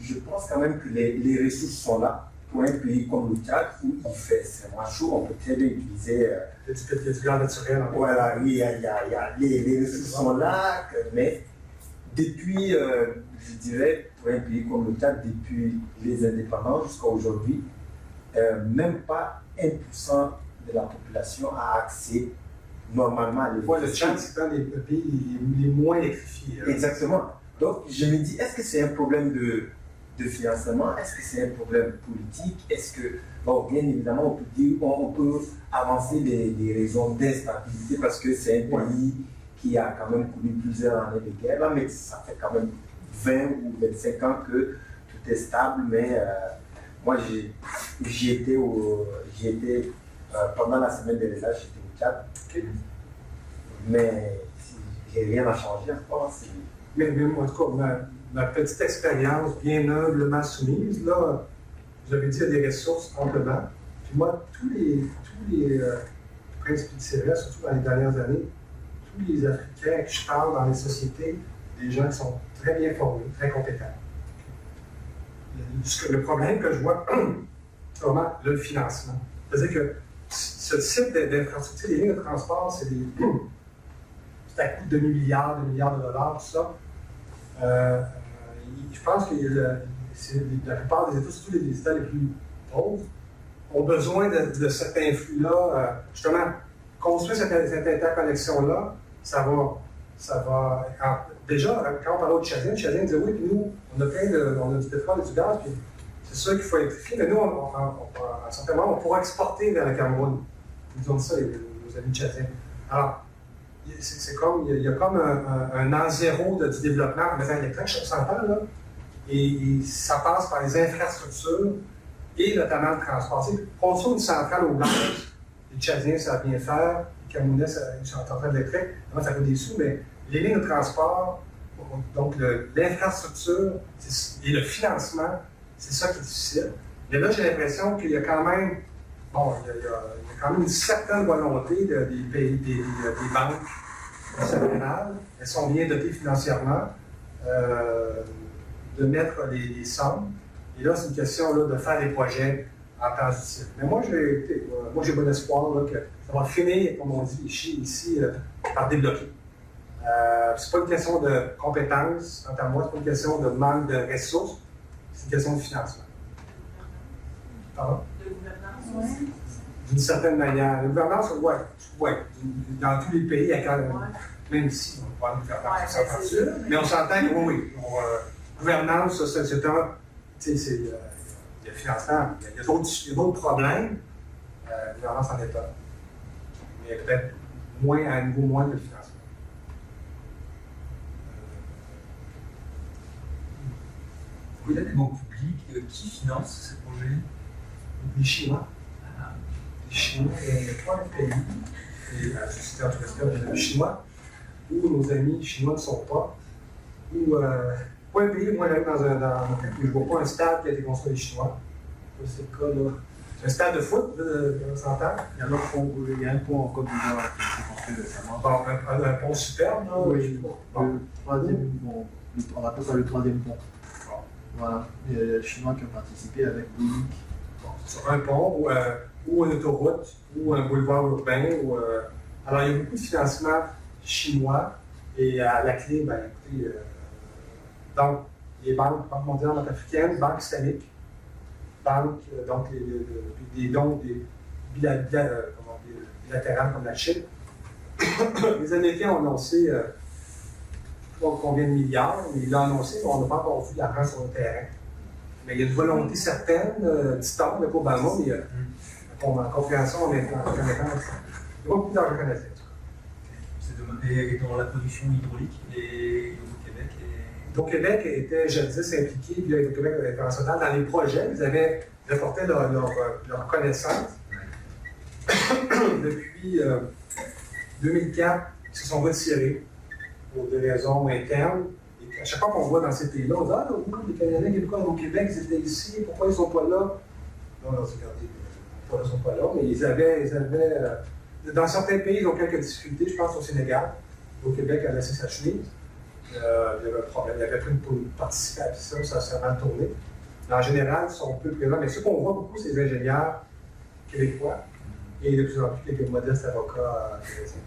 je pense quand même que les ressources sont là pour un pays comme le Tchad où il fait extrêmement chaud, on peut très bien utiliser. Il y a du gaz naturel. Voilà, oui, les ressources sont là, mais depuis, je dirais, pour un pays comme le Tchad, depuis les indépendances jusqu'à aujourd'hui, même pas 1% de la population a accès normalement à l'électricité. Le Tchad, c'est un des pays les moins électrifiés. Exactement. Donc, je me dis, est-ce que c'est un problème de financement? Est-ce que c'est un problème politique? Est-ce que, bon, bien évidemment, on peut avancer des raisons d'instabilité parce que c'est un pays qui a quand même connu plusieurs années de guerre, là, mais ça fait quand même 20 ou 25 ans que tout est stable, mais moi j'y étais pendant la semaine des relâches, j'étais au Tchad, mais rien n'a changé encore. Mais moi, en tout cas, ma petite expérience bien humblement soumise, là, j'avais dit, il y a des ressources amplement. Puis moi, tous les princes et CRS, surtout dans les dernières années, tous les Africains que je parle dans les sociétés, des gens qui sont très bien formés, très compétents. Le problème que je vois, c'est vraiment le financement. C'est-à-dire que ce type d'infrastructure, les lignes de transport, c'est à coût de demi-milliards, de dollars, tout ça. Je pense que la plupart des États, surtout les États les plus pauvres, ont besoin de cet influx-là. Justement, construire cette interconnexion-là, ça va. Déjà, quand on parlait aux Tchadiens, les Tchadiens disaient oui, puis nous, on a du pétrole et du gaz, puis c'est sûr qu'il faut électrifier, mais nous, à un certain moment, on pourra exporter vers le Cameroun. Ils nous ont dit ça, nos amis Tchadiens. Alors, il y a comme un an zéro du développement en matière électrique, je s'entend, là, et ça passe par les infrastructures et notamment le transport. Construire une centrale au gaz, les Tchadiens savent bien faire, les Camerounais, ils sont en train d'électrique, ça coûte des sous, mais les lignes de transport, donc l'infrastructure et le financement, c'est ça qui est difficile. Mais là, j'ai l'impression qu'il y a quand même, il y a quand même une certaine volonté des banques nationales, elles sont bien dotées financièrement, de mettre les sommes. Et là, c'est une question là, de faire des projets en temps utile. Mais moi, j'ai bon espoir là, que ça va finir, comme on dit ici, par débloquer. C'est pas une question de compétences, quant à moi, c'est pas une question de manque de ressources, c'est une question de financement. Pardon? De gouvernance aussi. D'une certaine manière. La gouvernance, oui. Dans tous les pays, il y a quand même, même ici, on parle de gouvernance, on s'entend dessus. Mais on s'entend que oui. Gouvernance, c'est un. Tu sais, il y a le financement, il y a d'autres problèmes. Gouvernance en État. Mais peut-être à un niveau moins que le financement. Il y a des banques publiques qui financent ces projets? Les Chinois. Les Chinois, il y a 3 pays, et la société en tout cas, les Chinois, où nos amis chinois ne sont pas, où pas un pays, moi j'arrive je ne vois pas un stade qui a été construit des Chinois. C'est le cas là. C'est un stade de foot, on s'entend. Il y a un pont en Côte d'Ivoire qui a été construit récemment. Bon, un pont superbe, là. Oui, le troisième pont. On appelle ça le troisième pont. Bon. Voilà. Il y a les Chinois qui ont participé avec Bouygues. Sur un pont ou une autoroute ou un boulevard urbain. Alors, il y a beaucoup de financement chinois et à la clé, écoutez, donc, les banques mondiales, banque africaine, banque islamique, banque, donc des dons bilatérales comme la Chine. Les Américains ont annoncé, je ne sais pas combien de milliards, mais ils l'ont annoncé, mais on n'a pas encore vu l'argent sur le terrain. Mais il y a une volonté certaine, dit-on, avec Obama, mais en compréhension, on est en train de il y a beaucoup d'argent canadien. Et dans la production hydraulique, Hydro-Québec était jadis impliqué, puis Hydro-Québec international, dans les projets. Ils avaient apporté leur connaissance. Depuis 2004, ils se sont retirés pour des raisons internes. Et à chaque fois qu'on voit dans ces pays-là, on dit ah, les Canadiens québécois au Québec, ils étaient ici, pourquoi ils ne sont pas là? Non, regardez, pourquoi ils ne sont pas là, mais ils avaient dans certains pays, ils ont quelques difficultés, je pense au Sénégal. Au Québec, à la CSHN, il y avait un problème. Il y avait plus de participation, ça s'est mal tourné. Mais en général, ils sont peu présents. Mais ce qu'on voit beaucoup, c'est les ingénieurs québécois et de plus en plus quelques modestes avocats canadiens.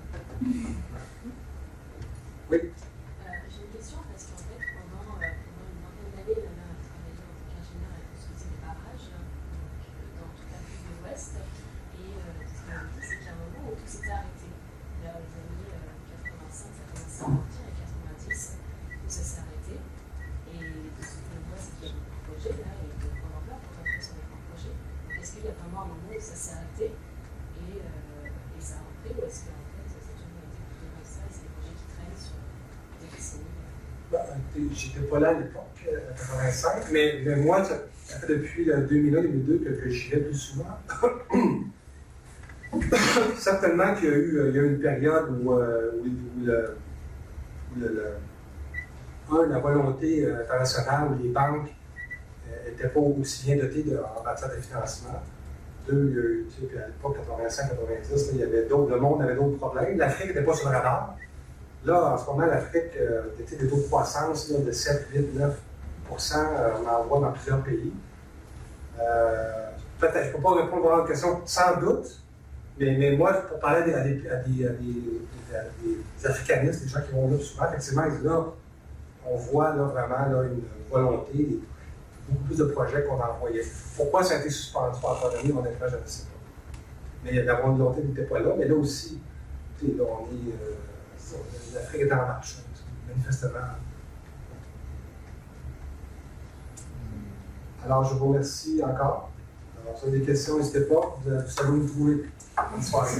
Oui? J'ai une question parce qu'en fait, pendant une vingtaine d'années, ma mère a travaillé en tant qu'ingénieur et construisait des barrages dans toute l'Afrique de l'Ouest. Et ce qu'elle me dit, c'est qu'il y a un moment où tout s'était arrêté. Vers les années 85, ça commençait à partir, et 90, où ça s'est arrêté. Et de ce que je vois, c'est qu'il y a beaucoup de projets là, et de grande ampleur pour faire sur des grands projets. Donc est-ce qu'il y a vraiment un moment où ça s'est arrêté et ça a repris, ou est-ce qu'en fait, ça a toujours été plutôt comme ça, et c'est des projets qui j'étais pas là à l'époque, en 85, mais moi, ça fait depuis 2001-2002 que j'y vais plus souvent. Certainement qu'il y a eu une période où la volonté internationale, où les banques n'étaient pas aussi bien dotées en matière de financement. Deux, à l'époque, 85-90, le monde avait d'autres problèmes. L'Afrique n'était pas sur le radar. Là, en ce moment, l'Afrique était des taux de croissance là, de 7, 8, 9 on en voit dans plusieurs pays. Peut-être, je ne peux pas répondre à votre question sans doute, mais moi, pour parler à des africanistes, des gens qui vont là souvent, effectivement, ils disent là, on voit là, vraiment là, une volonté, beaucoup plus de projets qu'on en voyait. Pourquoi ça a été suspendu par la pandémie, honnêtement, je ne sais pas. Mais la volonté n'était pas là, mais là aussi, là, l'Afrique est en marche, manifestement. Alors, je vous remercie encore. Alors, si vous avez des questions, n'hésitez pas. Vous savez où nous trouver. Bonne soirée.